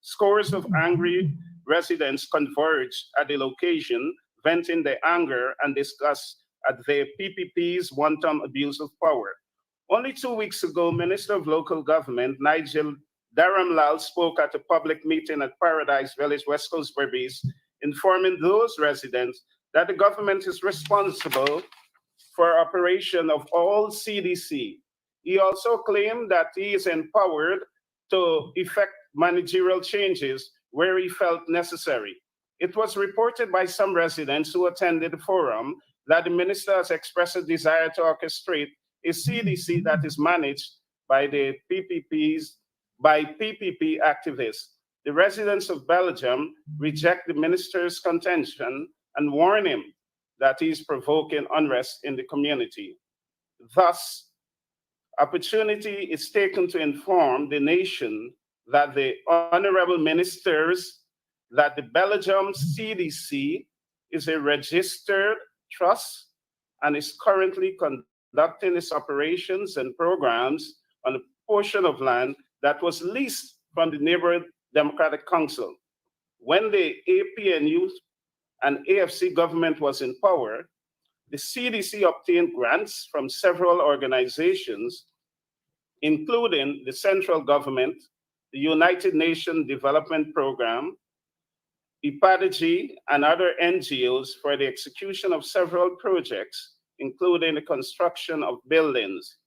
Scores of angry residents converged at the location, venting their anger and disgust at the PPP's wanton abuse of power. Only 2 weeks ago, Minister of Local Government Nigel Dharamlal spoke at a public meeting at Paradise Village, West Coast, Berbice, informing those residents that the government is responsible for operation of all CDC. He also claimed that he is empowered to effect managerial changes where he felt necessary. It was reported by some residents who attended the forum that the minister has expressed a desire to orchestrate a CDC that is managed by the PPPs, by PPP activists. The residents of Belgium reject the minister's contention and warn him that he is provoking unrest in the community. Thus, opportunity is taken to inform the nation that the honorable ministers that the Belgium CDC is a registered trust and is currently conducting its operations and programs on a portion of land that was leased from the neighborhood Democratic Council. When the APNU and AFC government was in power, the CDC obtained grants from several organizations, including the central government, the United Nations Development Program, IPADG, and other NGOs for the execution of several projects, including the construction of buildings.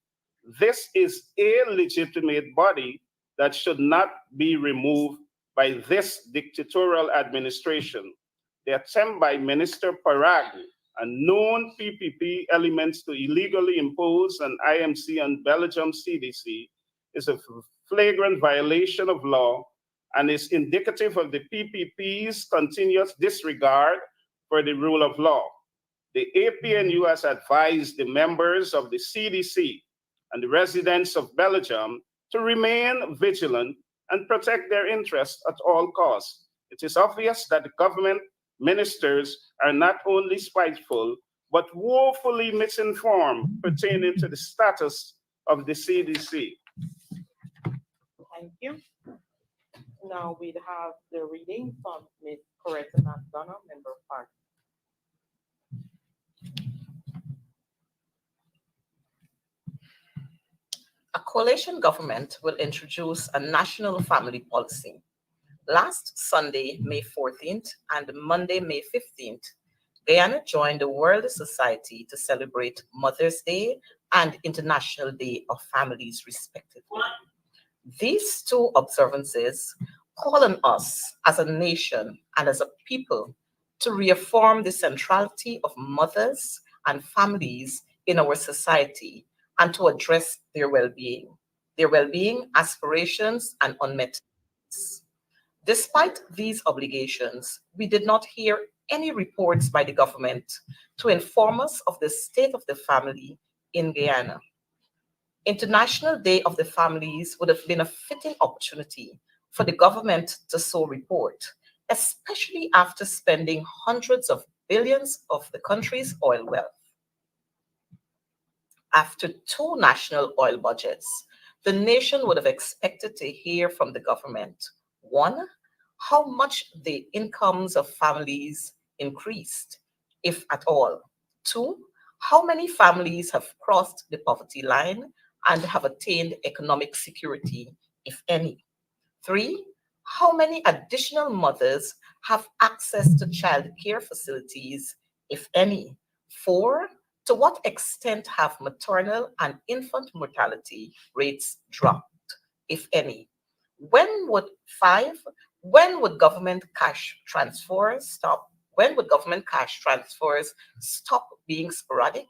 This is a legitimate body that should not be removed by this dictatorial administration. The attempt by Minister Parag and known PPP elements to illegally impose an IMC on Belgium CDC is a flagrant violation of law and is indicative of the PPP's continuous disregard for the rule of law. The APNU has advised the members of the CDC and the residents of Belgium to remain vigilant and protect their interests at all costs. It is obvious that the government ministers are not only spiteful, but woefully misinformed pertaining to the status of the CDC. Thank you. Now we'd have the reading from Ms. Coretta McDonough, Member of Parliament. A coalition government will introduce a national family policy. Last Sunday, May 14th, and Monday, May 15th, Guyana joined the World Society to celebrate Mother's Day and International Day of Families, respectively. These two observances call on us as a nation and as a people to reaffirm the centrality of mothers and families in our society and to address their well-being, aspirations, and unmet needs. Despite these obligations, we did not hear any reports by the government to inform us of the state of the family in Guyana. International Day of the Families would have been a fitting opportunity for the government to so report, especially after spending hundreds of billions of the country's oil wealth. After two national oil budgets, the nation would have expected to hear from the government, one, how much the incomes of families increased, if at all. Two, how many families have crossed the poverty line and have attained economic security, if any. Three, how many additional mothers have access to child care facilities, if any. Four, to what extent have maternal and infant mortality rates dropped, if any? When would government cash transfers stop? When would government cash transfers stop being sporadic,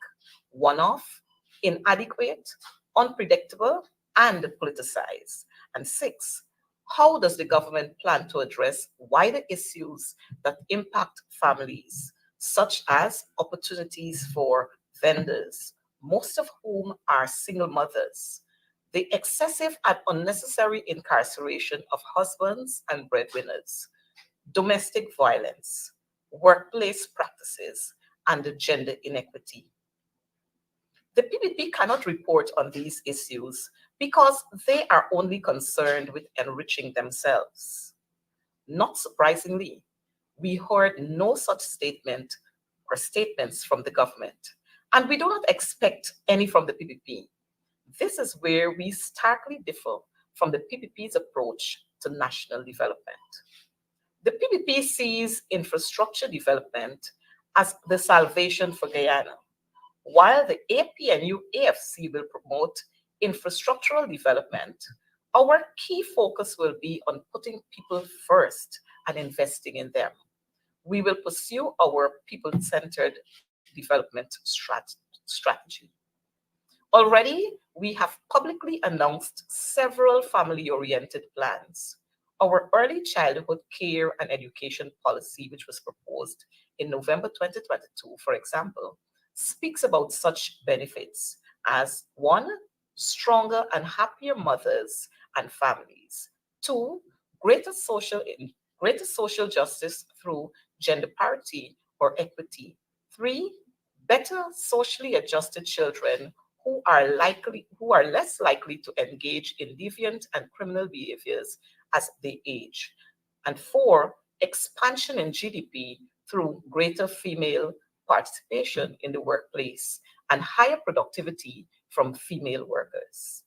one-off, inadequate, unpredictable, and politicized? And six, how does the government plan to address wider issues that impact families, such as opportunities for vendors, most of whom are single mothers, the excessive and unnecessary incarceration of husbands and breadwinners, domestic violence, workplace practices, and gender inequity? The PPP cannot report on these issues because they are only concerned with enriching themselves. Not surprisingly, we heard no such statement or statements from the government, and we do not expect any from the PPP. This is where we starkly differ from the PPP's approach to national development. The PPP sees infrastructure development as the salvation for Guyana, while the APNU AFC will promote infrastructural development. Our key focus will be on putting people first and investing in them. We will pursue our people-centered development strategy. Already, we have publicly announced several family-oriented plans. Our early childhood care and education policy, which was proposed in November 2022, for example, speaks about such benefits as one, stronger and happier mothers and families. Two, greater social justice through gender parity or equity. Three, better socially adjusted children who are less likely to engage in deviant and criminal behaviors as they age. And four, expansion in GDP through greater female participation in the workplace and higher productivity from female workers.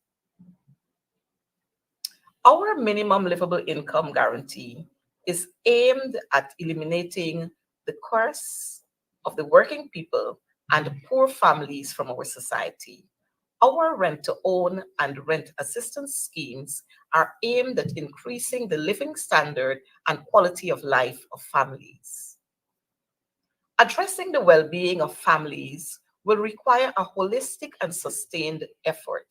Our minimum livable income guarantee is aimed at eliminating the curse of the working people and poor families from our society. Our rent-to-own and rent assistance schemes are aimed at increasing the living standard and quality of life of families. Addressing the well-being of families will require a holistic and sustained effort.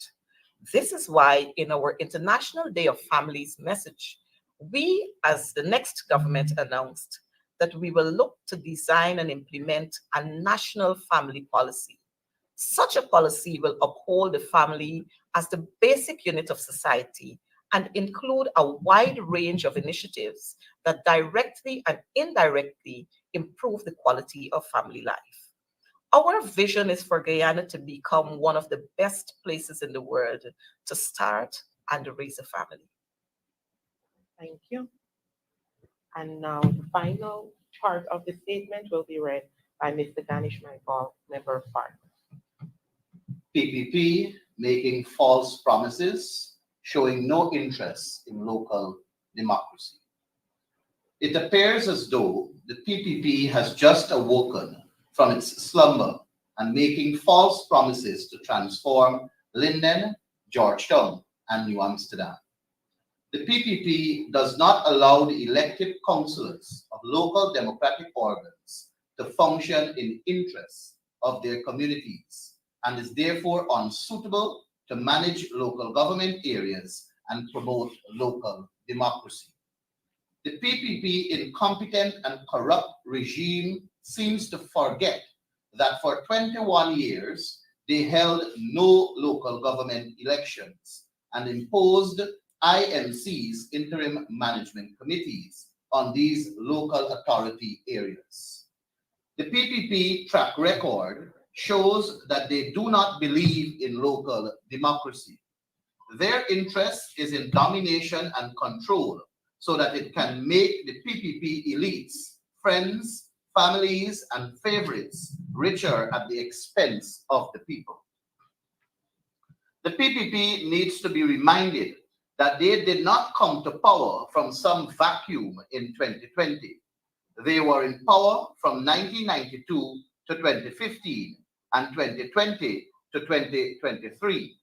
This is why in our International Day of Families message, we as the next government announced that we will look to design and implement a national family policy. Such a policy will uphold the family as the basic unit of society and include a wide range of initiatives that directly and indirectly improve the quality of family life. Our vision is for Guyana to become one of the best places in the world to start and raise a family. Thank you. And now the final part of the statement will be read by Mr. Danish Michael, Member of Parliament. PPP making false promises, showing no interest in local democracy. It appears as though the PPP has just awoken from its slumber and making false promises to transform Linden, Georgetown, and New Amsterdam. The PPP does not allow the elected councillors of local democratic organs to function in interest of their communities and is therefore unsuitable to manage local government areas and promote local democracy. The PPP incompetent and corrupt regime seems to forget that for 21 years, they held no local government elections and imposed IMC's interim management committees on these local authority areas. The PPP track record shows that they do not believe in local democracy. Their interest is in domination and control so that it can make the PPP elites, friends, families, and favorites richer at the expense of the people. The PPP needs to be reminded that they did not come to power from some vacuum in 2020. They were in power from 1992 to 2015 and 2020 to 2023.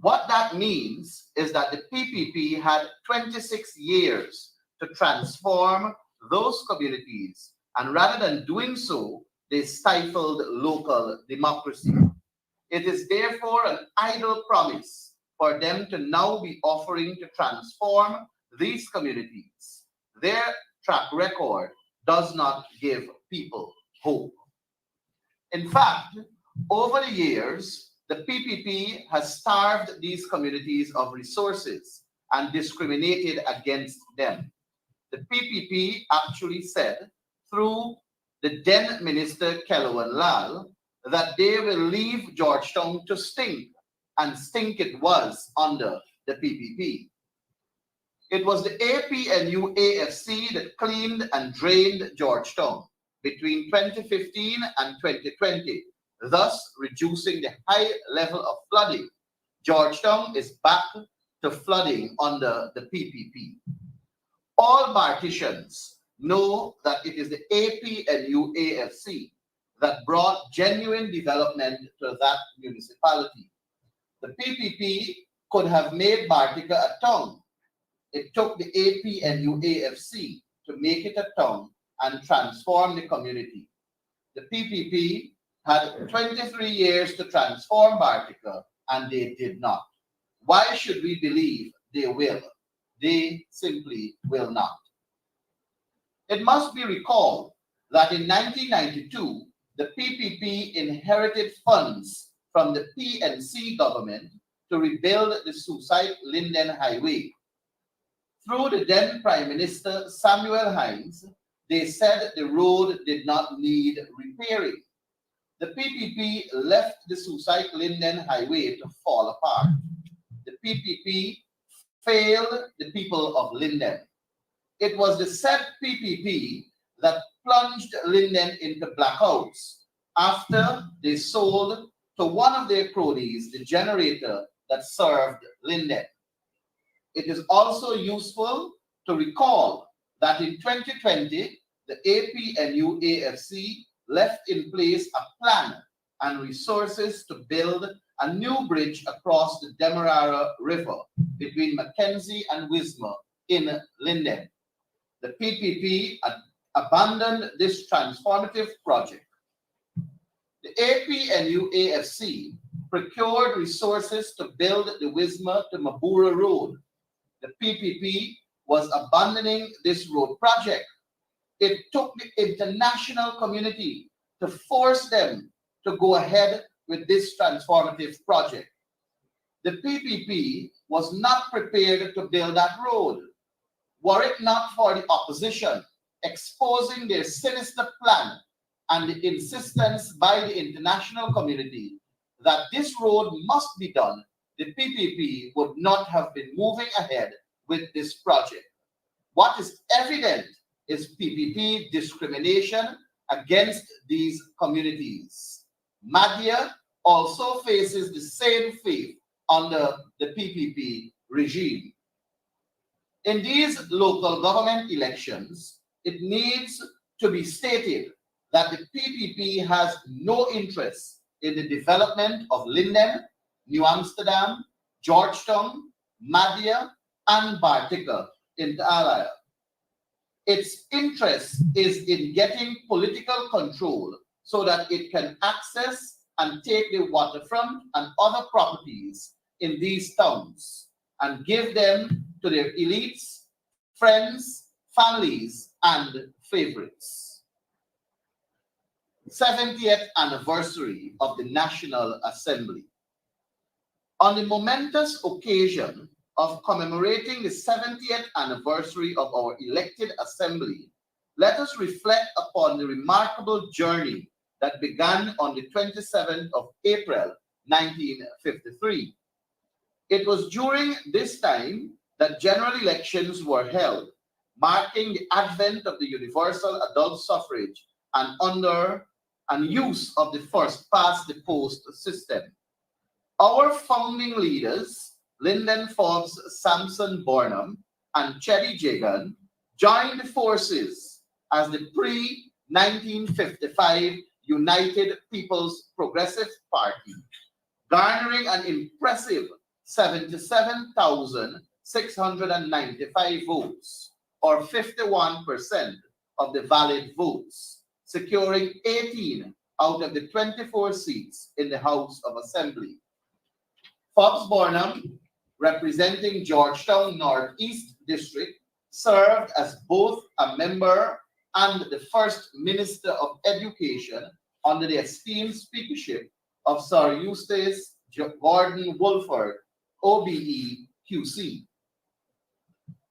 What that means is that the PPP had 26 years to transform those communities, and rather than doing so, they stifled local democracy. It is therefore an idle promise for them to now be offering to transform these communities. Their track record does not give people hope. In fact, over the years, the PPP has starved these communities of resources and discriminated against them. The PPP actually said, through the then Minister Kelwan Lal, that they will leave Georgetown to stink, and stink it was under the PPP. It was the APNU AFC that cleaned and drained Georgetown between 2015 and 2020, thus reducing the high level of flooding. Georgetown is back to flooding under the PPP. All Martitians know that it is the APNU AFC that brought genuine development to that municipality. The PPP could have made Bartica a town. It took the APNU AFC to make it a town and transform the community. The PPP had 23 years to transform Bartica, and they did not. Why should we believe they will? They simply will not. It must be recalled that in 1992, the PPP inherited funds from the PNC government to rebuild the Suicide-Linden Highway. Through the then Prime Minister Samuel Hines, they said the road did not need repairing. The PPP left the Suicide-Linden Highway to fall apart. The PPP failed the people of Linden. It was the said PPP that plunged Linden into blackouts after they sold to one of their cronies the generator that served Linden. It is also useful to recall that in 2020, the APNU AFC left in place a plan and resources to build a new bridge across the Demerara River between Mackenzie and Wismar in Linden. The PPP abandoned this transformative project. The APNU AFC procured resources to build the Wismar to Mabura Road. The PPP was abandoning this road project. It took the international community to force them to go ahead with this transformative project. The PPP was not prepared to build that road. Were it not for the opposition exposing their sinister plan and the insistence by the international community that this road must be done, the PPP would not have been moving ahead with this project. What is evident is PPP discrimination against these communities. Madhya also faces the same fate under the PPP regime. In these local government elections, it needs to be stated that the PPP has no interest in the development of Linden, New Amsterdam, Georgetown, Madhya, and Bartica in Alaya. Its interest is in getting political control so that it can access and take the waterfront and other properties in these towns and give them to their elites, friends, families, and favorites. 70th anniversary of the National Assembly. On the momentous occasion of commemorating the 70th anniversary of our elected assembly, let us reflect upon the remarkable journey that began on the 27th of April, 1953. It was during this time that general elections were held, marking the advent of the universal adult suffrage and use of the first-past-the-post system. Our founding leaders, Lyndon Forbes Sampson Burnham and Cheddi Jagan, joined forces as the pre-1955 United People's Progressive Party, garnering an impressive 77,695 votes, or 51% of the valid votes, securing 18 out of the 24 seats in the House of Assembly. Forbes Burnham, representing Georgetown Northeast District, served as both a member and the First Minister of Education under the esteemed speakership of Sir Eustace Gordon Woolford, OBE, QC.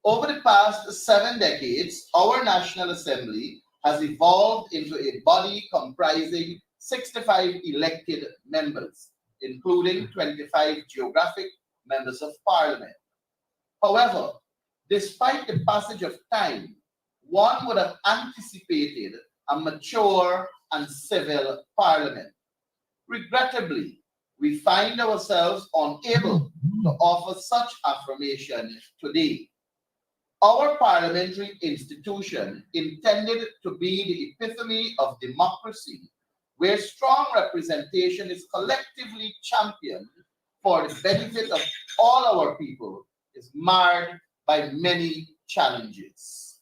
Over the past 7 decades, our National Assembly has evolved into a body comprising 65 elected members, including 25 geographic members of parliament. However, despite the passage of time, one would have anticipated a mature and civil parliament. Regrettably, we find ourselves unable to offer such affirmation today. Our parliamentary institution, intended to be the epitome of democracy, where strong representation is collectively championed for the benefit of all our people, is marred by many challenges.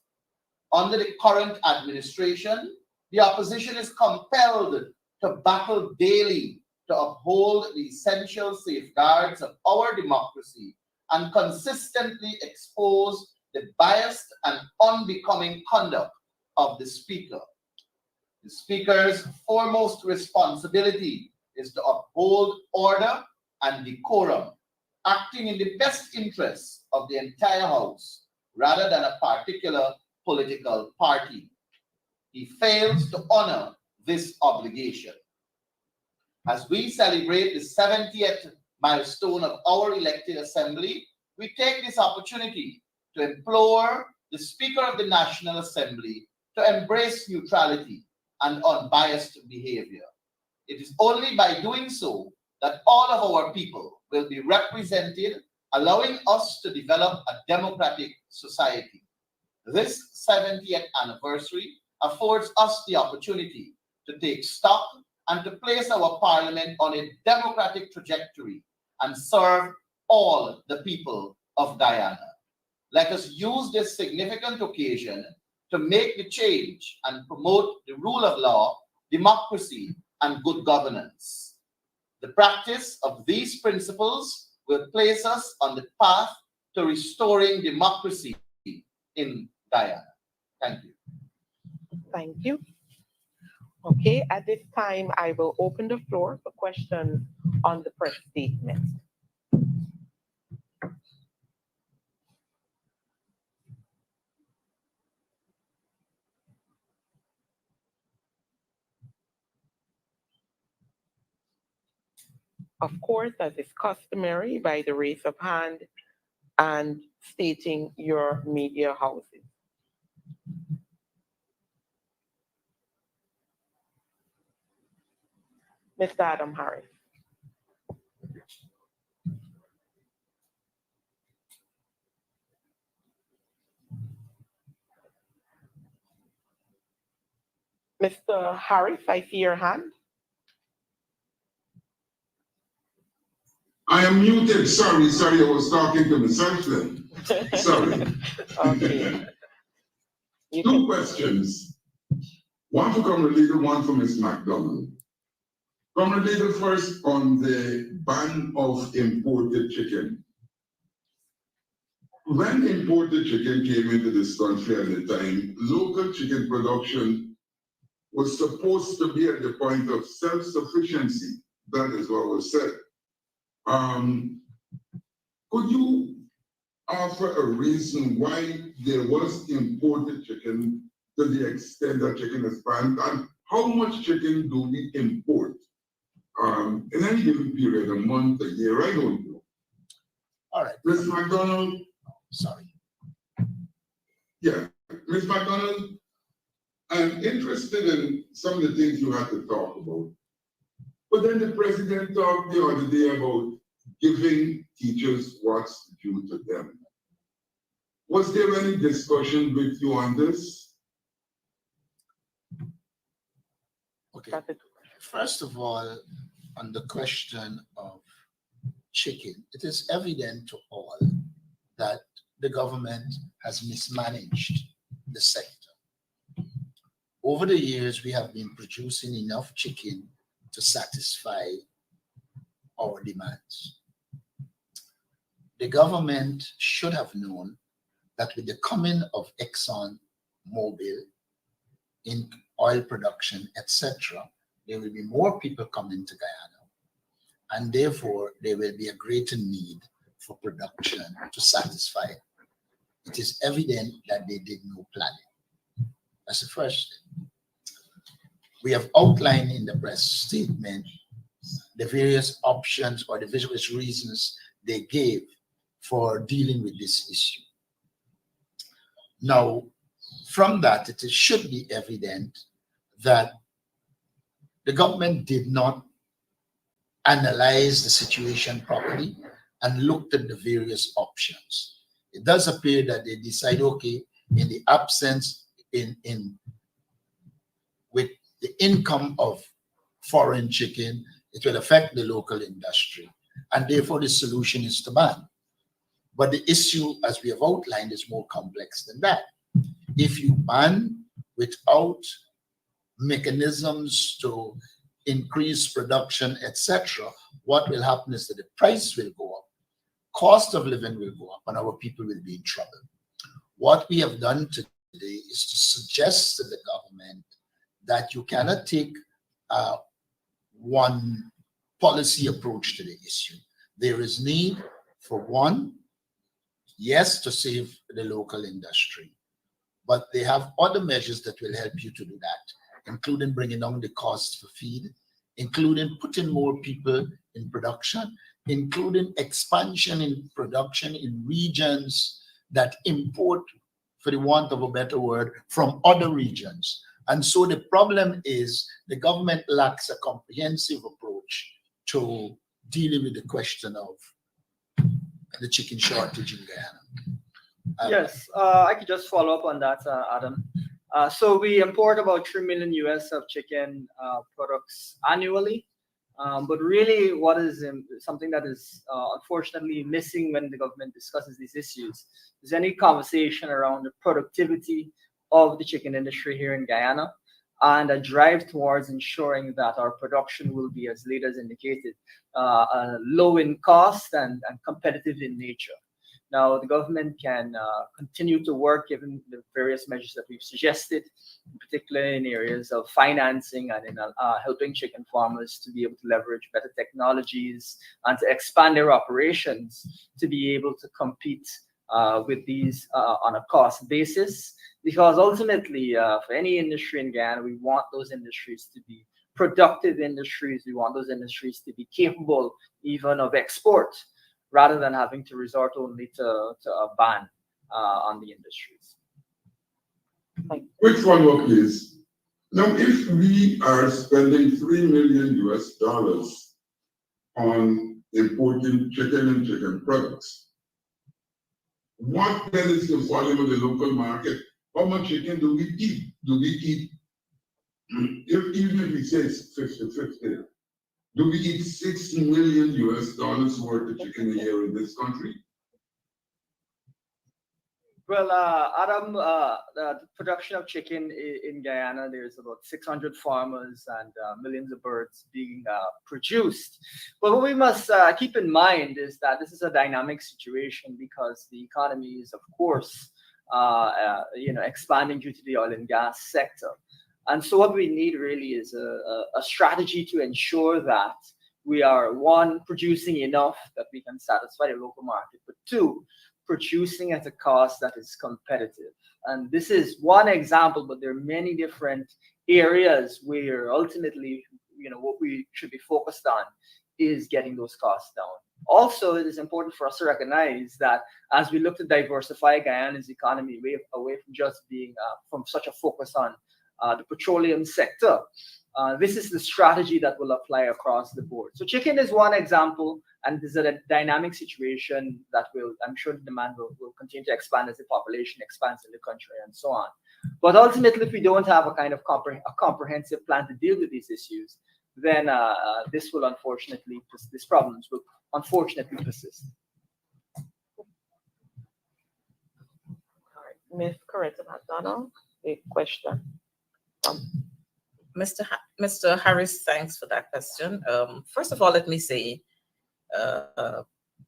Under the current administration, the opposition is compelled to battle daily to uphold the essential safeguards of our democracy and consistently expose the biased and unbecoming conduct of the Speaker. The Speaker's foremost responsibility is to uphold order and decorum, acting in the best interests of the entire House rather than a particular political party. He fails to honor this obligation. As we celebrate the 70th milestone of our elected assembly, we take this opportunity to implore the Speaker of the National Assembly to embrace neutrality and unbiased behavior. It is only by doing so that all of our people will be represented, allowing us to develop a democratic society. This 70th anniversary affords us the opportunity to take stock and to place our parliament on a democratic trajectory and serve all the people of Guyana. Let us use this significant occasion to make the change and promote the rule of law, democracy, and good governance. The practice of these principles will place us on the path to restoring democracy in Guyana. Thank you. Thank you. Okay, at this time, I will open the floor for questions on the press statement. Of course, as is customary, by the raise of hand and stating your media houses. Mr. Adam Harris. Mr. Harris, I see your hand. I am muted. Sorry, I was talking to myself then. Sorry. Okay. Two questions. One for Comrade Legal, one for Ms. McDonald. Comrade Legal, first on the ban of imported chicken. When imported chicken came into this country at the time, local chicken production was supposed to be at the point of self-sufficiency. That is what was said. Could you offer a reason why there was imported chicken to the extent that chicken is banned, and how much chicken do we import in any given period, a month, a year? I don't know. All right. Ms. McDonald? Sorry. Yeah, Ms. McDonald, I'm interested in some of the things you had to talk about. But then the president talked the other day about giving teachers what's due to them. Was there any discussion with you on this? Okay. First of all, on the question of chicken, it is evident to all that the government has mismanaged the sector. Over the years, we have been producing enough chicken to satisfy our demands. The government should have known that with the coming of Exxon Mobil in oil production, etc., there will be more people coming to Guyana, and therefore there will be a greater need for production to satisfy it. It is evident that they did no planning. That's the first thing. We have outlined in the press statement the various options or the various reasons they gave for dealing with this issue. Now, from that, should be evident that the government did not analyze the situation properly and looked at the various options. It does appear that they decide, okay, in the absence, with the income of foreign chicken, it will affect the local industry. And therefore, the solution is to ban. But the issue, as we have outlined, is more complex than that. If you ban without mechanisms to increase production, etc., what will happen is that the price will go up, cost of living will go up, and our people will be in trouble. What we have done today is to suggest to the government that you cannot take one policy approach to the issue. There is need for one, yes, to save the local industry, but they have other measures that will help you to do that, including bringing down the cost for feed, including putting more people in production, including expansion in production in regions that import, for the want of a better word, from other regions. And so the problem is the government lacks a comprehensive approach to dealing with the question of the chicken shortage in Guyana. Yes, I could just follow up on that, Adam. So we import about 3 million US of chicken products annually. But really what is something that is unfortunately missing when the government discusses these issues is any conversation around the productivity of the chicken industry here in Guyana and a drive towards ensuring that our production will be, as leaders indicated, low in cost and competitive in nature. Now, the government can continue to work given the various measures that we've suggested, in particular in areas of financing and in helping chicken farmers to be able to leverage better technologies and to expand their operations to be able to compete with these on a cost basis. Because ultimately, for any industry in Guyana, we want those industries to be productive industries. We want those industries to be capable even of export, rather than having to resort only to a ban on the industries. Which one more, please? Now, if we are spending $3 million US on importing chicken and chicken products, what then is the volume of the local market? How much chicken do we eat? Do we eat, even if we say it's 50-50, do we eat $6 million US worth of chicken a year in this country? Well, Adam, the production of chicken in Guyana, there's about 600 farmers and millions of birds being produced. But what we must keep in mind is that this is a dynamic situation because the economy is, of course, expanding due to the oil and gas sector. And so what we need really is a strategy to ensure that we are, one, producing enough that we can satisfy the local market, but two, producing at a cost that is competitive. And this is one example, but there are many different areas where ultimately, what we should be focused on is getting those costs down. Also, it is important for us to recognize that as we look to diversify Guyana's economy away from just being from such a focus on the petroleum sector, this is the strategy that will apply across the board. So chicken is one example, and this is a dynamic situation that I'm sure the demand will continue to expand as the population expands in the country and so on. But ultimately, if we don't have a kind of comprehensive plan to deal with these issues, then these problems will unfortunately persist. All right, Ms. Coretta McDonald, a question. Mr. Harris, thanks for that question. First of all, let me say,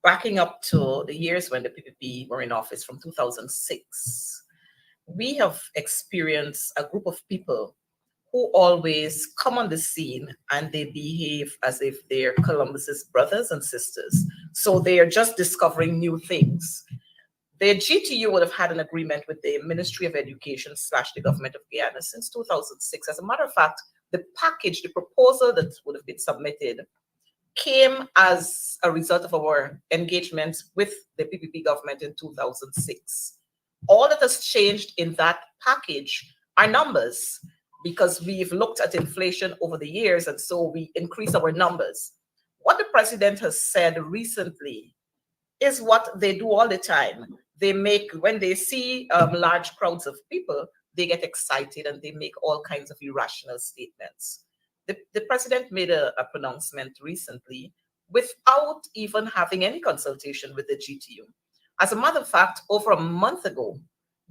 backing up to the years when the PPP were in office from 2006, we have experienced a group of people who always come on the scene and they behave as if they're Columbus's brothers and sisters. So they are just discovering new things. The GTU would have had an agreement with the Ministry of Education / the government of Guyana since 2006. As a matter of fact, the package, the proposal that would have been submitted came as a result of our engagement with the PPP government in 2006. All that has changed in that package are numbers, because we've looked at inflation over the years, and so we increase our numbers. What the president has said recently is what they do all the time. They make, when they see large crowds of people, they get excited and they make all kinds of irrational statements. The president made a pronouncement recently without even having any consultation with the GTU. As a matter of fact, over a month ago,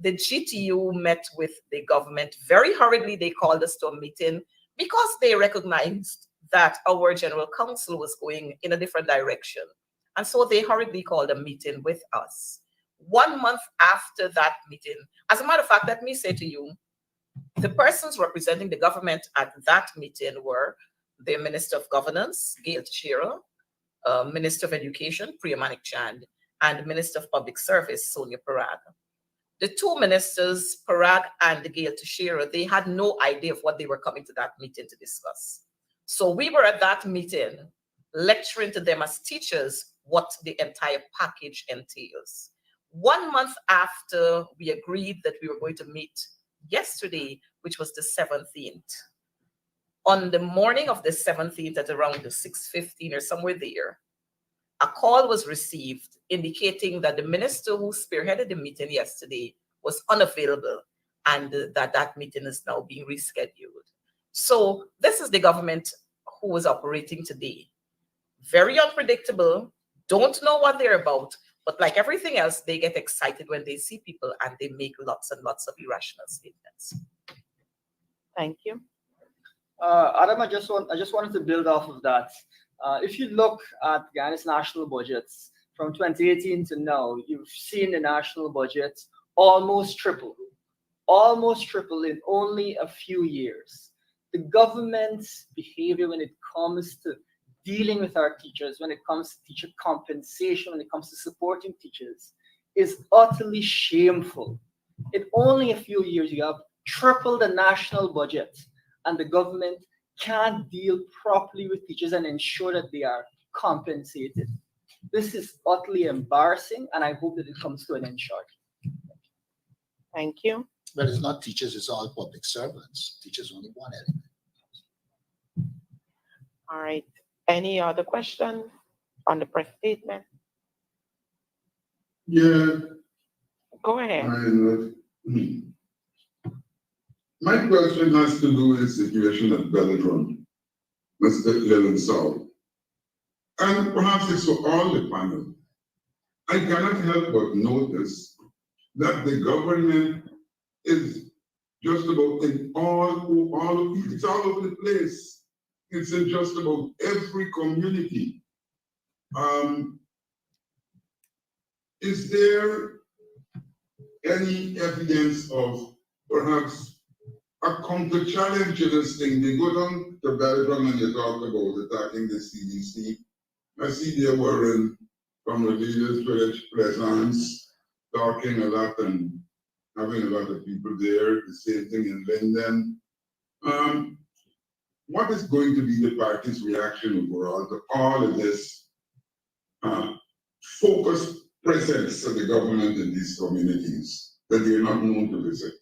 the GTU met with the government very hurriedly. They called us to a meeting because they recognized that our general counsel was going in a different direction. And so they hurriedly called a meeting with us. 1 month after that meeting, as a matter of fact, let me say to you, the persons representing the government at that meeting were the Minister of Governance, Gail Teixeira, Minister of Education, Priya Manik Chand, and Minister of Public Service, Sonia Parag. The two ministers, Parag and Gail Teixeira, they had no idea of what they were coming to that meeting to discuss. So we were at that meeting lecturing to them as teachers what the entire package entails. 1 month after we agreed that we were going to meet yesterday, which was the 17th, on the morning of the 17th at around the 6:15 or somewhere there, a call was received indicating that the minister who spearheaded the meeting yesterday was unavailable and that meeting is now being rescheduled. So this is the government who is operating today. Very unpredictable, don't know what they're about, but like everything else, they get excited when they see people and they make lots and lots of irrational statements. Thank you. Adam, I just wanted to build off of that. If you look at Ghana's national budgets from 2018 to now, you've seen the national budget almost triple in only a few years. The government's behavior when it comes to dealing with our teachers, when it comes to teacher compensation, when it comes to supporting teachers, is utterly shameful. In only a few years, you have tripled the national budget, and the government can't deal properly with teachers and ensure that they are compensated. This is utterly embarrassing, and I hope that it comes to an end shortly. Thank you. Well, it's not teachers, it's all public servants. Teachers only one element. All right. Any other question on the press statement? Yeah. Go ahead. My question has to do with the situation at Belladron, Mr. Leland South. And perhaps it's for all the panel. I cannot help but notice that the government is just about it's all over the place. It's in just about every community. Is there any evidence of perhaps a counter challenge to this thing? They go down to Belgium and they talk about attacking the CDC. I see they were in from the leaders village Pleasance talking a lot and having a lot of people there. The same thing in Linden. What is going to be the party's reaction overall to all of this focused presence of the government in these communities that they are not known to visit?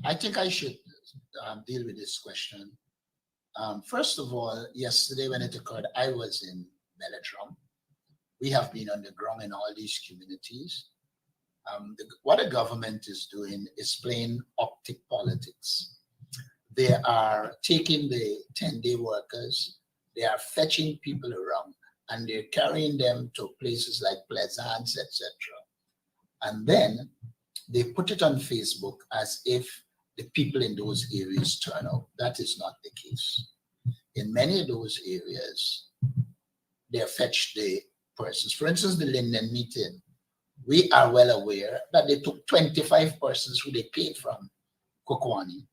I think I should deal with this question. First of all, yesterday when it occurred, I was in Belladrum. We have been on the ground in all these communities. What the government is doing is playing optic politics. They are taking the 10-day workers, they are fetching people around, and they're carrying them to places like Pleasance, etc. And then they put it on Facebook as if the people in those areas turn out. That is not the case. In many of those areas, they fetch the persons. For instance, the Linden meeting, we are well aware that they took 25 persons who they paid from Kokwani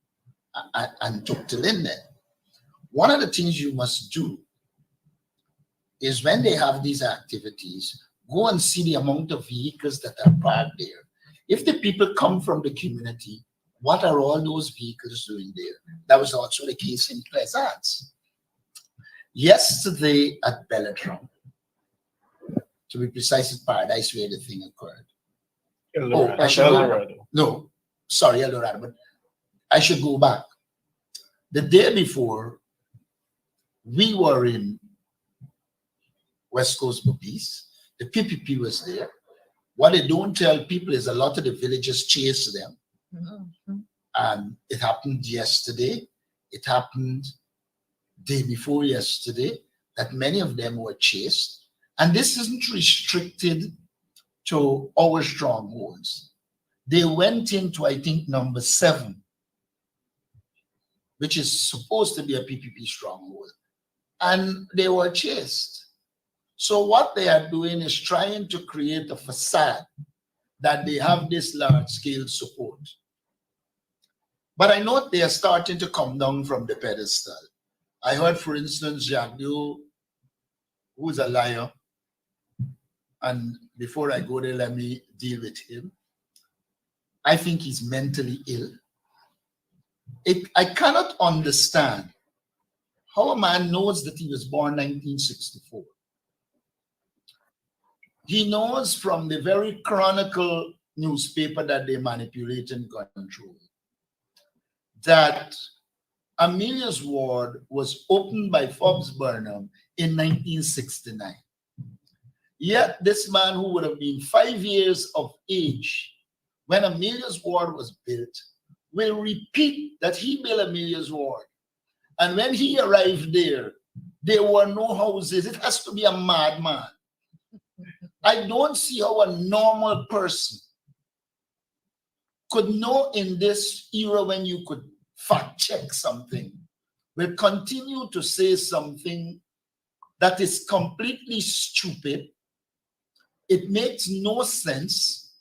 and took to Linden. One of the things you must do is when they have these activities, go and see the amount of vehicles that are parked there. If the people come from the community, what are all those vehicles doing there? That was also the case in Pleasance. Yesterday at Belladrum, To be precise, it's Paradise where the thing occurred. Eldorado. I should Eldorado. No, sorry, El Dorado, but I should go back. The day before, we were in West Coast for Peace. The PPP was there. What they don't tell people is a lot of the villagers chased them. And it happened yesterday. It happened day before yesterday, that many of them were chased. And this isn't restricted to our strongholds. They went into, I think, number 7, which is supposed to be a PPP stronghold. And they were chased. So what they are doing is trying to create a facade that they have this large-scale support. But I know they are starting to come down from the pedestal. I heard, for instance, Jacques Dieu, who's a liar, and before I go there, let me deal with him. I think he's mentally ill. I cannot understand how a man knows that he was born 1964. He knows from the very Chronicle newspaper that they manipulate and control that Amelia's Ward was opened by Forbes Burnham in 1969. Yet this man, who would have been 5 years of age when Amelia's Ward was built, will repeat that he built Amelia's Ward. And when he arrived there were no houses. It has to be a madman. I don't see how a normal person could know in this era, when you could fact check something, will continue to say something that is completely stupid. It makes no sense,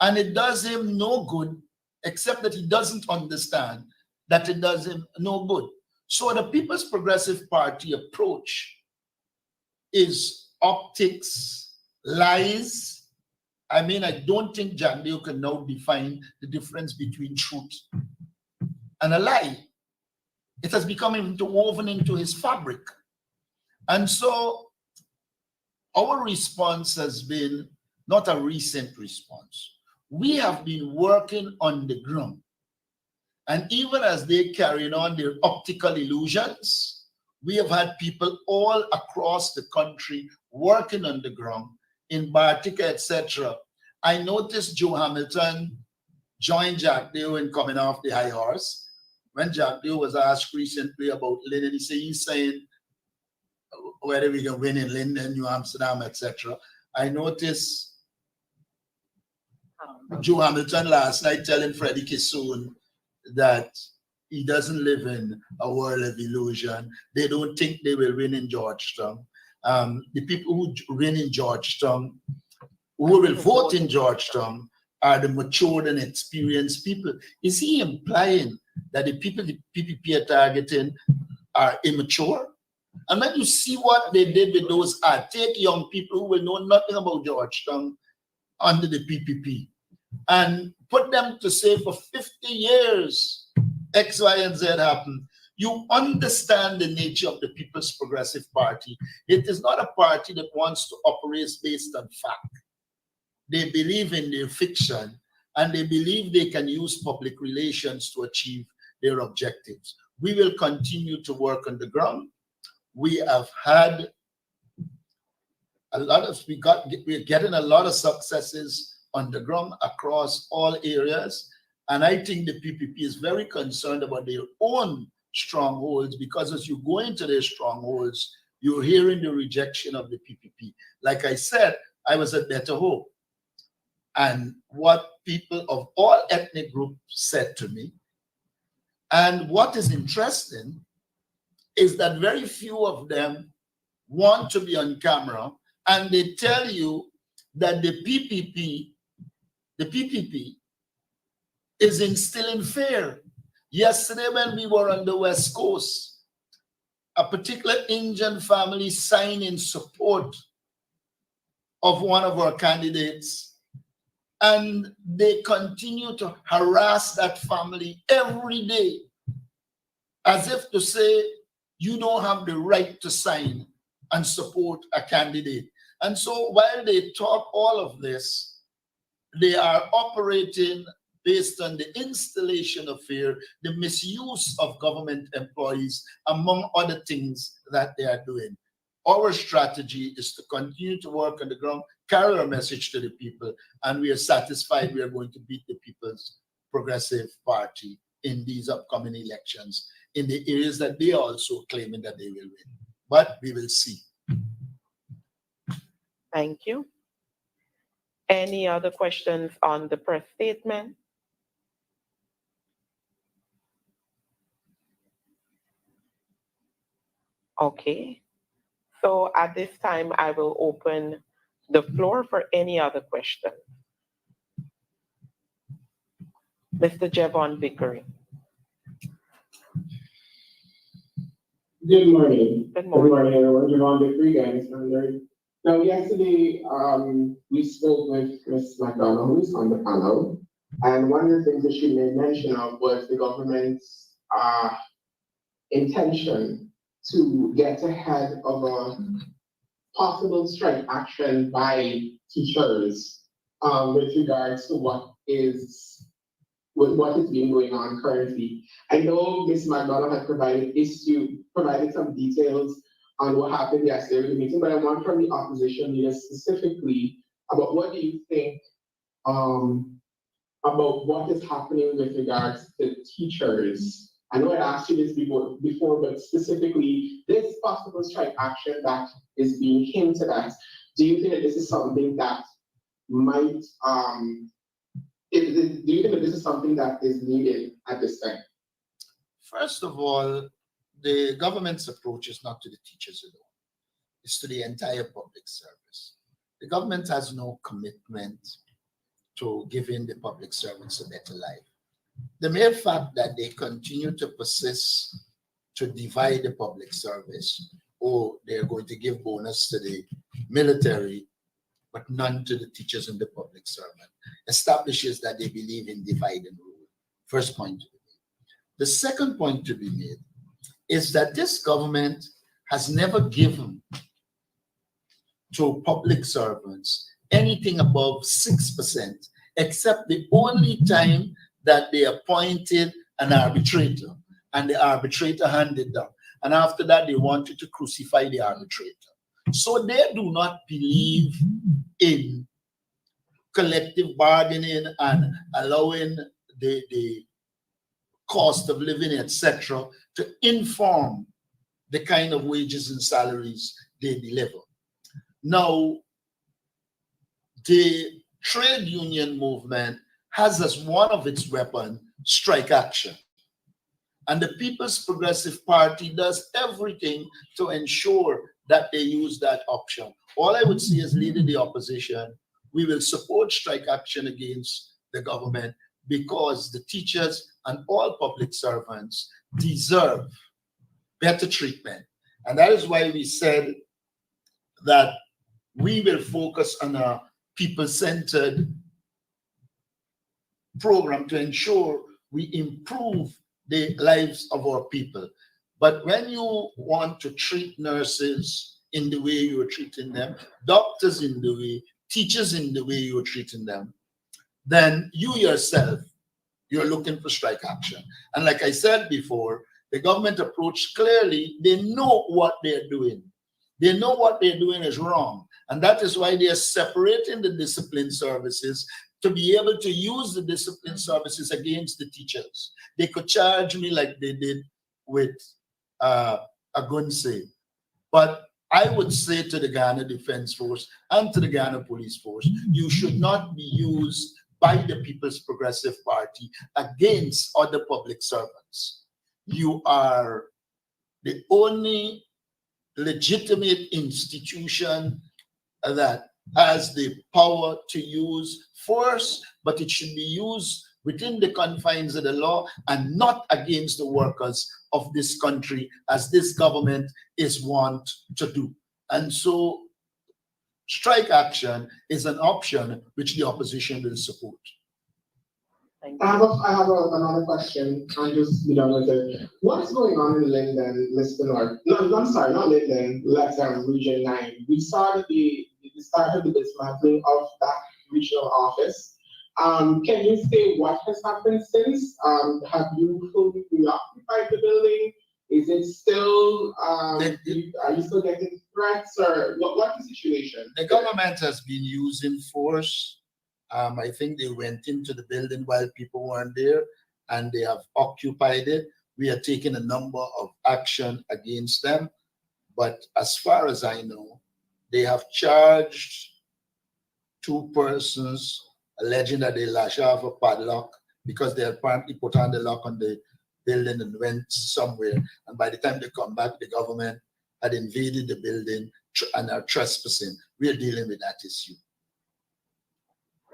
and it does him no good, except that he doesn't understand that it does him no good. So the People's Progressive Party approach is optics, lies. I mean, I don't think Jacques Dieu can now define the difference between truth and a lie. It has become interwoven into his fabric. And so our response has been not a recent response. We have been working on the ground. And even as they carry on their optical illusions, we have had people all across the country working on the ground in Bartica, etc. I noticed Joe Hamilton joined Jacques Dieu in coming off the high horse. When Jacques Dieu was asked recently about Linden, he's saying whether we can win in Linden, New Amsterdam, etc. I noticed Joe Hamilton last night telling Freddie Kissoon that he doesn't live in a world of illusion. They don't think they will win in Georgetown. The people who win in Georgetown, who will vote in Georgetown, are the matured and experienced people. Is he implying that the people the PPP are targeting are immature? And when you see what they did with those take young people who will know nothing about Georgetown under the PPP and put them to say for 50 years, X, Y, and Z happened. You understand the nature of the People's Progressive Party. It is not a party that wants to operate based on fact. They believe in their fiction, and they believe they can use public relations to achieve their objectives. We will continue to work on the ground. We have had a lot of, we're getting a lot of successes on the ground across all areas. And I think the PPP is very concerned about their own strongholds, because as you go into their strongholds, you're hearing the rejection of the PPP. Like I said, I was at Better Hope. And what people of all ethnic groups said to me, and what is interesting is that very few of them want to be on camera, and they tell you that the PPP is instilling fear. Yesterday when we were on the West Coast, a particular Indian family signed in support of one of our candidates, and they continue to harass that family every day, as if to say, you don't have the right to sign and support a candidate. And so while they talk all of this, they are operating based on the installation of fear, the misuse of government employees, among other things that they are doing. Our strategy is to continue to work on the ground, carry our message to the people, and we are satisfied we are going to beat the People's Progressive Party in these upcoming elections in the areas that they are also claiming that they will win. But we will see. Thank you. Any other questions on the press statement? Okay. So at this time, I will open the floor for any other questions. Mr. Jevon Vickery. Good morning. Good Good morning. morning, everyone. Javon Vickery, guidance standard. Now, yesterday, we spoke with Ms. McDonald, who's on the panel, and one of the things that she made mention of was the government's intention to get ahead of a possible strike action by teachers with regards to what is being going on currently. I know Ms. McDonald had provided some details on what happened yesterday with the meeting, but I want from the opposition leader specifically about what do you think about what is happening with regards to teachers. I know I asked you this before, but specifically this possible strike action that is being hinted at. Do you think that this is something that might do you think that this is something that is needed at this time? First of all, the government's approach is not to the teachers alone. It's to the entire public service. The government has no commitment to giving the public servants a better life. The mere fact that they continue to persist to divide the public service, or they're going to give bonus to the military, but none to the teachers and the public servant, establishes that they believe in divide and rule. First point to be made. The second point to be made is that this government has never given to public servants anything above 6%, except the only time that they appointed an arbitrator, and the arbitrator handed down. And after that, they wanted to crucify the arbitrator. So they do not believe in collective bargaining and allowing the cost of living, etc., to inform the kind of wages and salaries they deliver. Now, the trade union movement has as one of its weapons strike action. And the People's Progressive Party does everything to ensure that they use that option. All I would say is, leading the opposition, we will support strike action against the government because the teachers and all public servants deserve better treatment. And that is why we said that we will focus on a people-centered program to ensure we improve the lives of our people. But when you want to treat nurses in the way you're treating them, doctors in the way, teachers in the way you're treating them, then you yourself, you're looking for strike action. And like I said before, the government approach clearly, they know what they're doing. They know what they're doing is wrong. And that is why they are separating the discipline services to be able to use the discipline services against the teachers. They could charge me like they did with Agunse. But I would say to the Ghana Defense Force and to the Ghana Police Force, you should not be used by the People's Progressive Party against other public servants. You are the only legitimate institution that has the power to use force, but it should be used within the confines of the law and not against the workers of this country, as this government is wont to do. And so strike action is an option which the opposition will support. Thank you. I have another question. I'll just be done with it. What's going on in Linden, Liston, or no, I'm sorry, not Linden, Region 9. We saw that the the start of the dismantling of that regional office. Can you say what has happened since? Have you fully reoccupied the building? Is it still, are you still getting threats, or what's the situation? The government has been using force. I think they went into the building while people weren't there, and they have occupied it. We are taking a number of action against them. But as far as I know, they have charged 2 persons alleging that they lash off a padlock because they apparently put on the lock on the building and went somewhere. And by the time they come back, the government had invaded the building and are trespassing. We are dealing with that issue.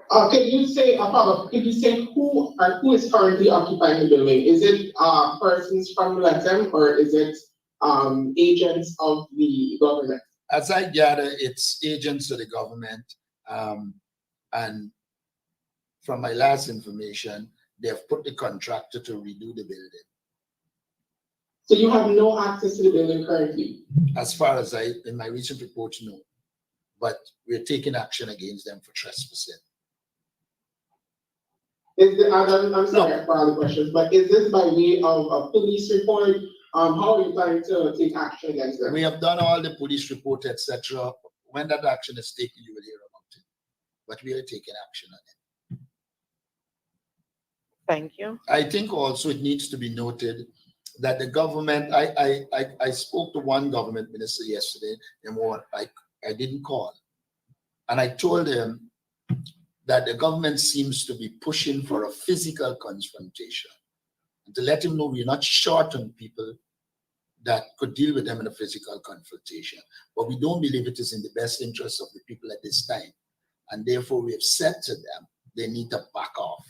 Can you say, could you say who is currently occupying the building? Is it persons from LETM, or is it agents of the government? As I gather, it's agents of the government. And from my last information, they have put the contractor to redo the building. So you have no access to the building currently? As far as in my recent report, no. But we're taking action against them for trespassing. I'm sorry for all the questions, but is this by way of a police report? How are you planning to take action against them? We have done all the police report, etc. When that action is taken, you will hear about it. But we are taking action on it. Thank you. I think also it needs to be noted that the government, I spoke to one government minister yesterday, and what I didn't call. And I told him that the government seems to be pushing for a physical confrontation, and to let him know we're not short on people that could deal with them in a physical confrontation. But we don't believe it is in the best interest of the people at this time. And therefore we have said to them, they need to back off.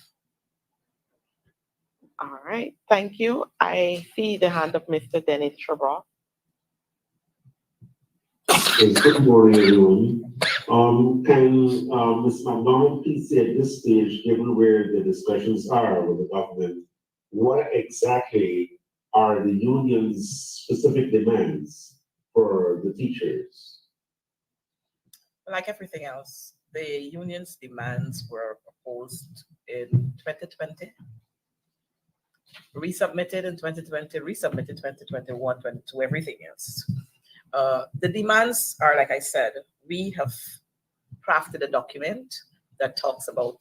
All right, thank you. I see the hand of Mr. Dennis Chabot. Yes, good morning, everyone. Can Ms. McDonald please say at this stage, given where the discussions are with the government, what exactly are the union's specific demands for the teachers? Like everything else, the union's demands were proposed in 2020, resubmitted in 2020, resubmitted 2021, 22, everything else. The demands are, like I said, we have crafted a document that talks about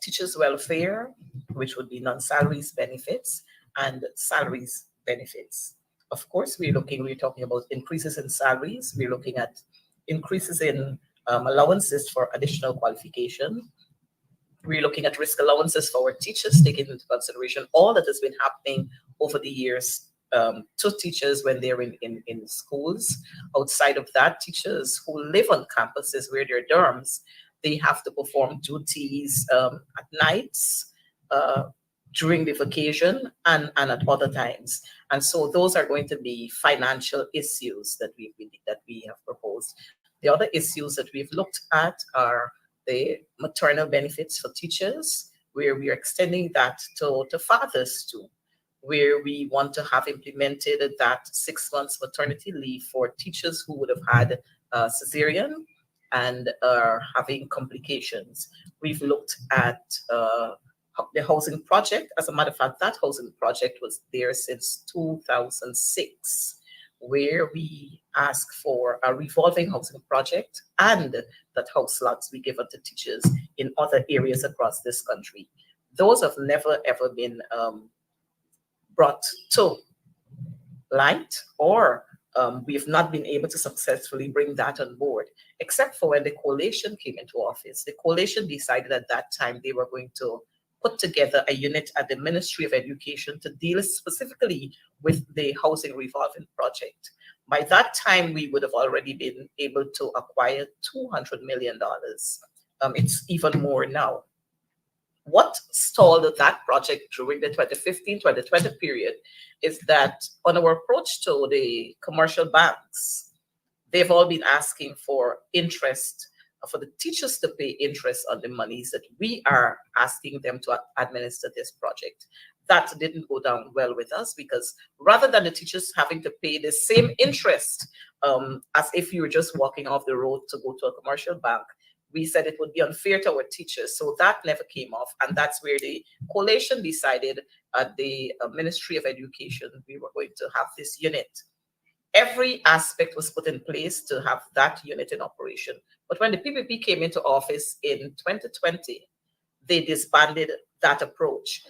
teachers' welfare, which would be non-salaries benefits and salaries benefits. Of course, we're talking about increases in salaries. We're looking at increases in allowances for additional qualification. We're looking at risk allowances for our teachers, taking into consideration all that has been happening over the years to teachers when they're in schools. Outside of that, teachers who live on campuses where there are dorms, they have to perform duties at nights, during the vacation, and at other times. And so those are going to be financial issues that we have proposed. The other issues that we've looked at are the maternal benefits for teachers, where we are extending that to fathers too, where we want to have implemented that 6 months maternity leave for teachers who would have had cesarean and are having complications. We've looked at the housing project. As a matter of fact, that housing project was there since 2006, where we ask for a revolving housing project and that house lots we give to teachers in other areas across this country. Those have never ever been brought to light, or we have not been able to successfully bring that on board, except for when the coalition came into office. The coalition decided at that time they were going to put together a unit at the Ministry of Education to deal specifically with the housing revolving project. By that time, we would have already been able to acquire $200 million. It's even more now. What stalled that project during the 2015-2020 period is that on our approach to the commercial banks, they've all been asking for interest, for the teachers to pay interest on the monies that we are asking them to administer this project. That didn't go down well with us, because rather than the teachers having to pay the same interest as if you were just walking off the road to go to a commercial bank. We said it would be unfair to our teachers, so that never came off, and that's where the coalition decided at the Ministry of Education we were going to have this unit. Every aspect was put in place to have that unit in operation. But when the PPP came into office in 2020, they disbanded that approach.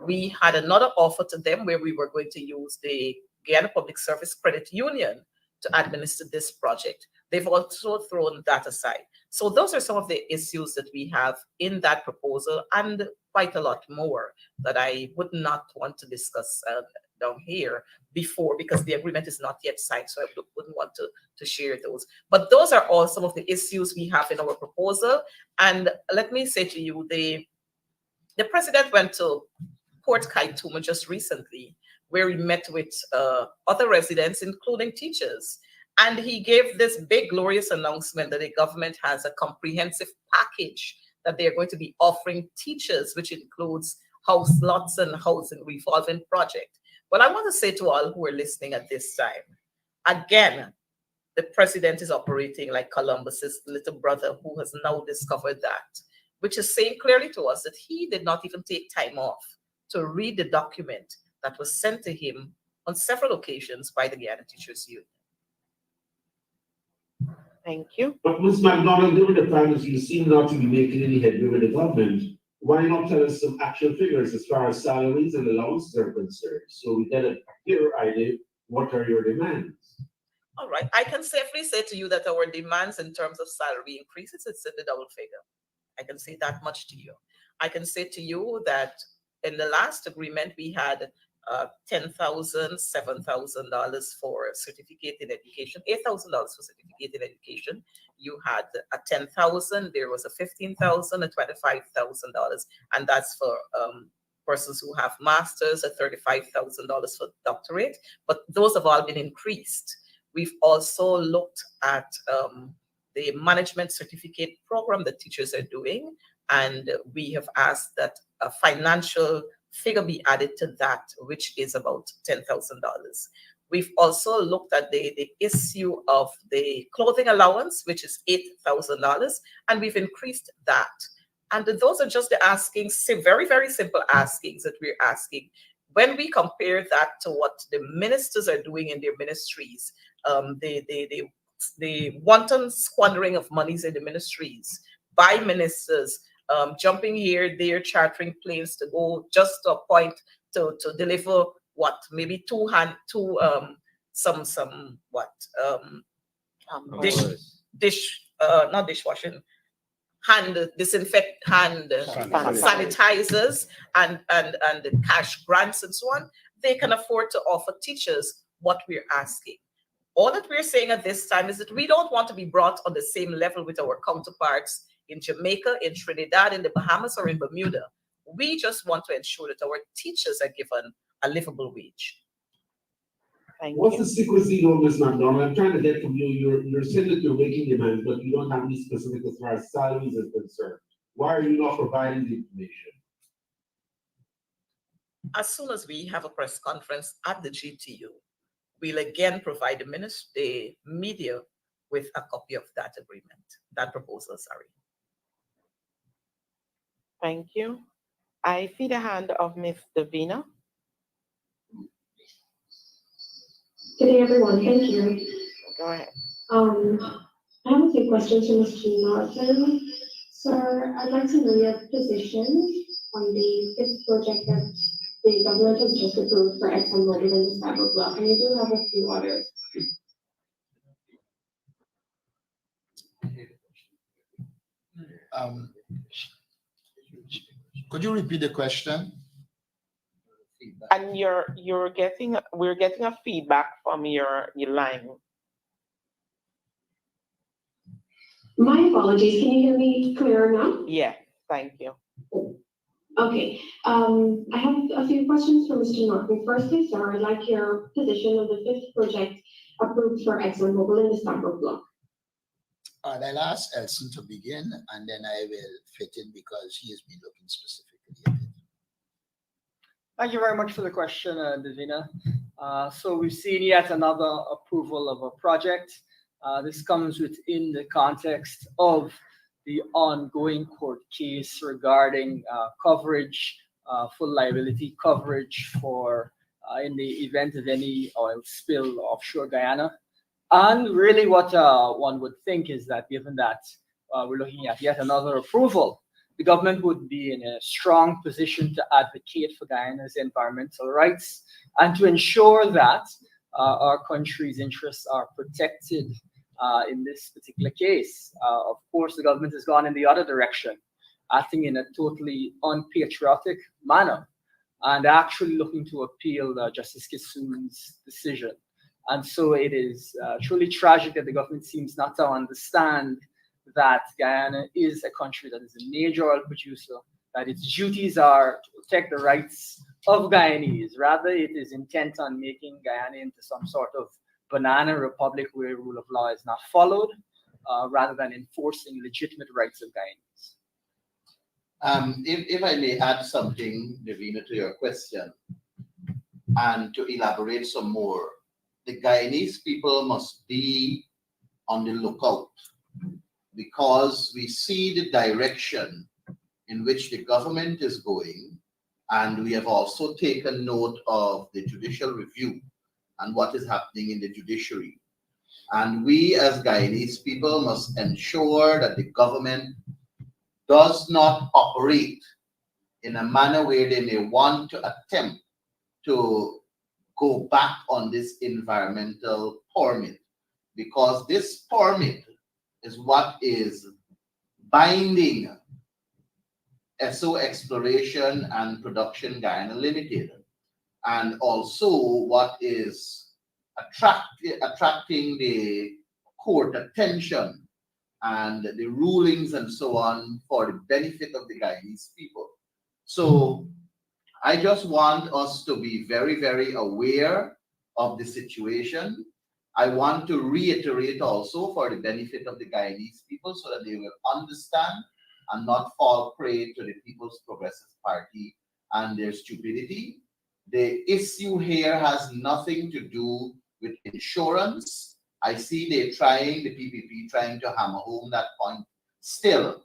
We had another offer to them where we were going to use the Guyana Public Service Credit Union to administer this project. They've also thrown that aside. So those are some of the issues that we have in that proposal, and quite a lot more that I would not want to discuss down here before, because the agreement is not yet signed, so I wouldn't want to share those. But those are all some of the issues we have in our proposal. And let me say to you, the president went to Port Kaituma just recently, where he met with other residents, including teachers. And he gave this big, glorious announcement that the government has a comprehensive package that they are going to be offering teachers, which includes house lots and housing revolving project. Well, I want to say to all who are listening at this time, again, the president is operating like Columbus's little brother who has now discovered that, which is saying clearly to us that he did not even take time off to read the document that was sent to him on several occasions by the Guyana Teachers Union. Thank you. But Ms. McDonald, during the time that you seem not to be making any headway with the government, why not tell us some actual figures as far as salaries and allowances are concerned, so we get a clear idea what are your demands? All right, I can safely say to you that our demands in terms of salary increases, it's in the double figure. I can say that much to you. I can say to you that in the last agreement, we had $10,000, $7,000 for certificate in education, $8,000 for certificate in education. You had a $10,000, there was a $15,000, a $25,000, and that's for persons who have masters, a $35,000 for doctorate, but those have all been increased. We've also looked at the management certificate program that teachers are doing, and we have asked that a financial figure be added to that, which is about $10,000. We've also looked at the issue of the clothing allowance, which is $8,000, and we've increased that. And those are just the askings, very, very simple askings that we're asking. When we compare that to what the ministers are doing in their ministries, the wanton squandering of monies in the ministries by ministers, jumping here, there, chartering planes to go just to a point to deliver what, maybe not dishwashing, sanitizers and the cash grants and so on. They can afford to offer teachers what we're asking. All that we're saying at this time is that we don't want to be brought on the same level with our counterparts in Jamaica, in Trinidad, in the Bahamas, or in Bermuda. We just want to ensure that our teachers are given a livable wage. What's the secrecy though, Ms. McDonald? I'm trying to get from you. You're saying that you're making demands, but you don't have any specific as far as salaries is concerned. Why are you not providing the information? As soon as we have a press conference at the GTU, we'll again provide the media with a copy of that agreement, that proposal, sorry. Thank you. I see the hand of Ms. Davina. Good day, everyone. Thank you. Go ahead. I have a few questions for Mr. Norton. Sir, I'd like to know your position on the fifth project that the government has just approved for ExxonMobil in the Scarborough block, and you do have a few others. Could you repeat the question? And we're getting a feedback from your line. My apologies. Can you hear me clearer now? Yeah, thank you. Okay. I have a few questions for Mr. Norton. Firstly, sir, I'd like your position on the fifth project approved for ExxonMobil in the Scarborough block. I'll ask Elson to begin, and then I will fit in because he has been looking specifically at it. Thank you very much for the question, Davina. So we've seen yet another approval of a project. This comes within the context of the ongoing court case regarding coverage, full liability coverage for in the event of any oil spill offshore Guyana. And really what one would think is that given that we're looking at yet another approval, the government would be in a strong position to advocate for Guyana's environmental rights and to ensure that our country's interests are protected in this particular case. Of course, the government has gone in the other direction, acting in a totally unpatriotic manner and actually looking to appeal Justice Kissoon's decision. And so it is truly tragic that the government seems not to understand that Guyana is a country that is a major oil producer, that its duties are to protect the rights of Guyanese. Rather, it is intent on making Guyana into some sort of banana republic where rule of law is not followed, rather than enforcing legitimate rights of Guyanese. If I may add something, Davina, to your question, and to elaborate some more, the Guyanese people must be on the lookout because we see the direction in which the government is going, and we have also taken note of the judicial review and what is happening in the judiciary. And we as Guyanese people must ensure that the government does not operate in a manner where they may want to attempt to go back on this environmental permit, because this permit is what is binding SO Exploration and Production Guyana Limited, and also what is attracting the court attention and the rulings and so on for the benefit of the Guyanese people. So I just want us to be very, very aware of the situation. I want to reiterate also for the benefit of the Guyanese people so that they will understand and not fall prey to the People's Progressive Party and their stupidity. The issue here has nothing to do with insurance. I see the PPP trying to hammer home that point still,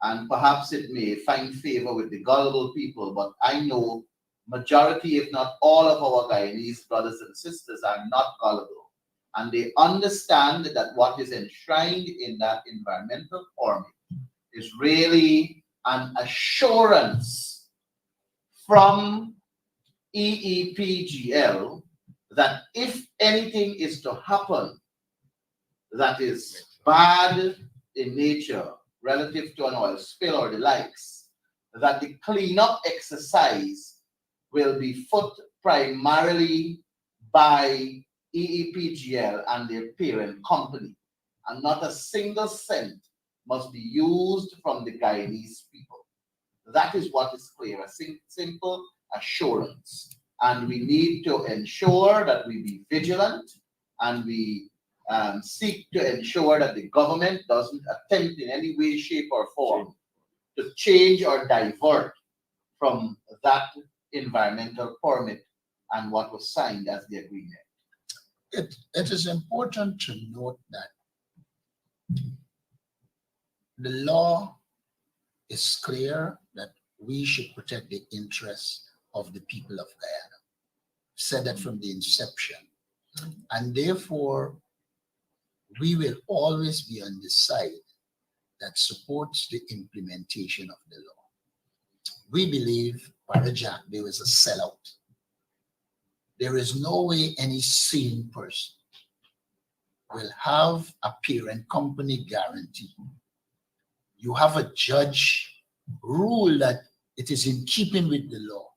and perhaps it may find favor with the gullible people, but I know majority, if not all of our Guyanese brothers and sisters are not gullible, and they understand that what is enshrined in that environmental permit is really an assurance from EEPGL that if anything is to happen that is bad in nature relative to an oil spill or the likes, that the cleanup exercise will be foot primarily by EEPGL and their parent company, and not a single cent must be used from the Guyanese people. That is what is clear, a simple assurance. And we need to ensure that we be vigilant and we seek to ensure that the government doesn't attempt in any way, shape, or form to change or divert from that environmental permit and what was signed as the agreement. It is important to note that the law is clear that we should protect the interests of the people of Guyana. Said that from the inception. And therefore, we will always be on the side that supports the implementation of the law. We believe, Parajack, there was a sellout. There is no way any sane person will have a parent company guarantee. You have a judge rule that it is in keeping with the law,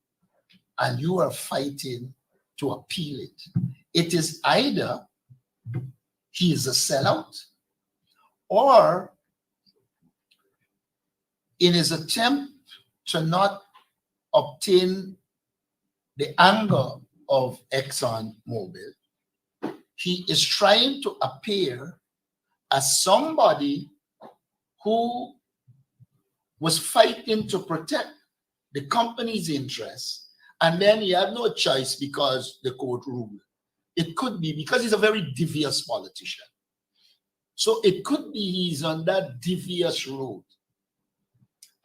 and you are fighting to appeal it. It is either he is a sellout, or in his attempt to not obtain the anger of ExxonMobil, he is trying to appear as somebody who was fighting to protect the company's interests And then he had no choice because the court ruled. It could be because he's a very devious politician. So it could be he's on that devious road.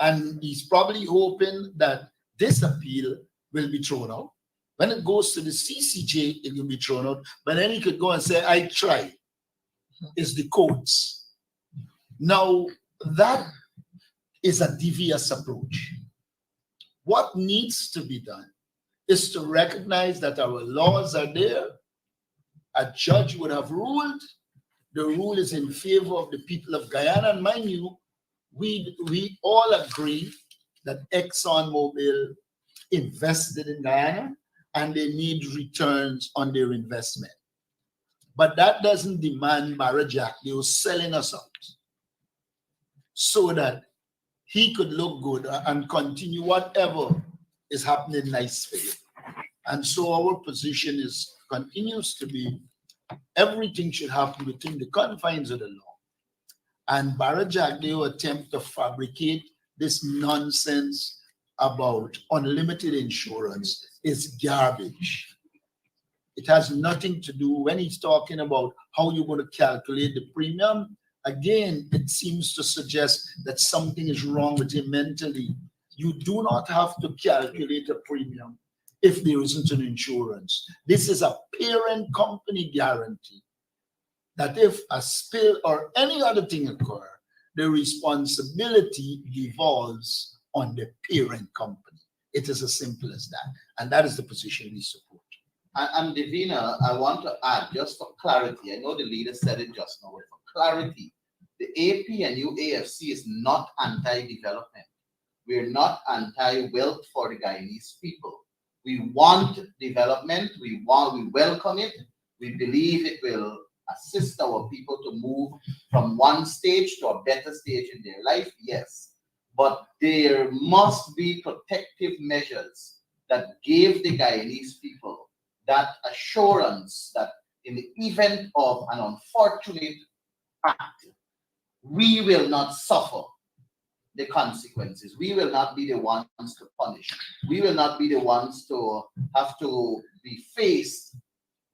And he's probably hoping that this appeal will be thrown out. When it goes to the CCJ, it will be thrown out. But then he could go and say, I tried. It's the courts. Now, that is a devious approach. What needs to be done is to recognize that our laws are there. A judge would have ruled. The rule is in favor of the people of Guyana. And mind you, we all agree that ExxonMobil invested in Guyana and they need returns on their investment. But that doesn't demand Barajak. They were selling us out so that he could look good and continue whatever is happening nice for him. And so our position continues to be everything should happen within the confines of the law. And Barajak, they will attempt to fabricate this nonsense about unlimited insurance is garbage. It has nothing to do when he's talking about how you're going to calculate the premium. Again, it seems to suggest that something is wrong with him mentally. You do not have to calculate a premium if there isn't an insurance. This is a parent company guarantee that if a spill or any other thing occur, the responsibility devolves on the parent company. It is as simple as that. And that is the position we support. And Divina, I want to add, just for clarity, I know the leader said it just now, but for clarity, the APNU AFC is not anti-development. We're not anti-wealth for the Guyanese people. We want development, we welcome it, we believe it will assist our people to move from one stage to a better stage in their life, yes. But there must be protective measures that give the Guyanese people that assurance that in the event of an unfortunate act, we will not suffer the consequences. We will not be the ones to punish. We will not be the ones to have to be faced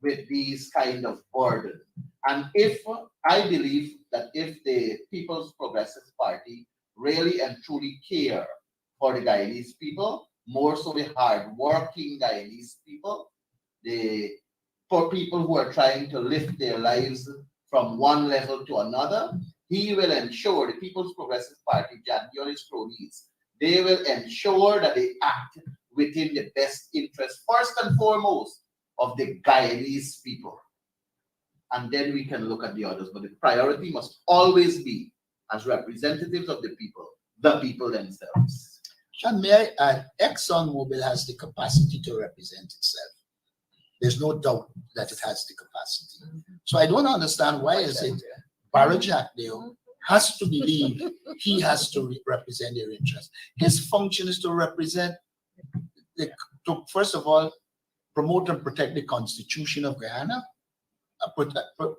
with these kind of burden. And I believe that if the People's Progressive Party really and truly care for the Guyanese people, more so the hard-working Guyanese people, the poor people who are trying to lift their lives from one level to another, he will ensure, the People's Progressive Party, Jan his cronies, they will ensure that they act within the best interest, first and foremost, of the Guyanese people. And then we can look at the others. But the priority must always be, as representatives of the people themselves. And may I add, ExxonMobil has the capacity to represent itself. There's no doubt that it has the capacity. So I don't understand why is it Barajak Deo has to believe he has to represent their interests. His function is to represent, first of all, promote and protect the Constitution of Guyana,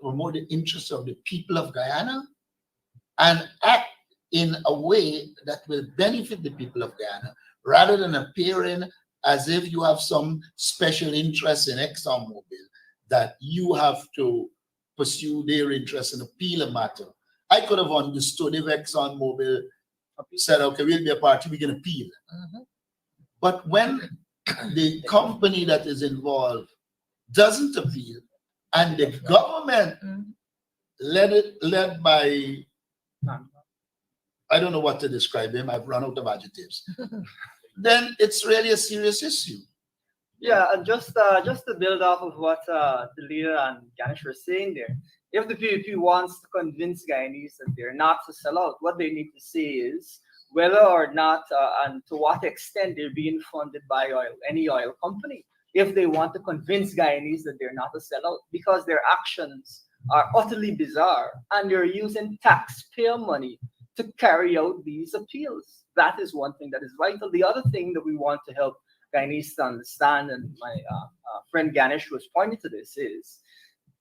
promote the interests of the people of Guyana, and act in a way that will benefit the people of Guyana, rather than appearing as if you have some special interest in ExxonMobil, that you have to pursue their interest and appeal a matter. I could have understood if ExxonMobil said, okay, we'll be a party, we can appeal. But when the company that is involved doesn't appeal, and the government led by, I don't know what to describe him, I've run out of adjectives, then it's really a serious issue. Yeah, and just to build off of what the leader and Ganesh were saying there, if the PPP wants to convince Guyanese that they're not to sell out, what they need to say is whether or not and to what extent they're being funded by any oil company. If they want to convince Guyanese that they're not to sell out, because their actions are utterly bizarre and they're using taxpayer money to carry out these appeals. That is one thing that is vital. The other thing that we want to help Guyanese to understand, and my friend Ganesh was pointing to this, is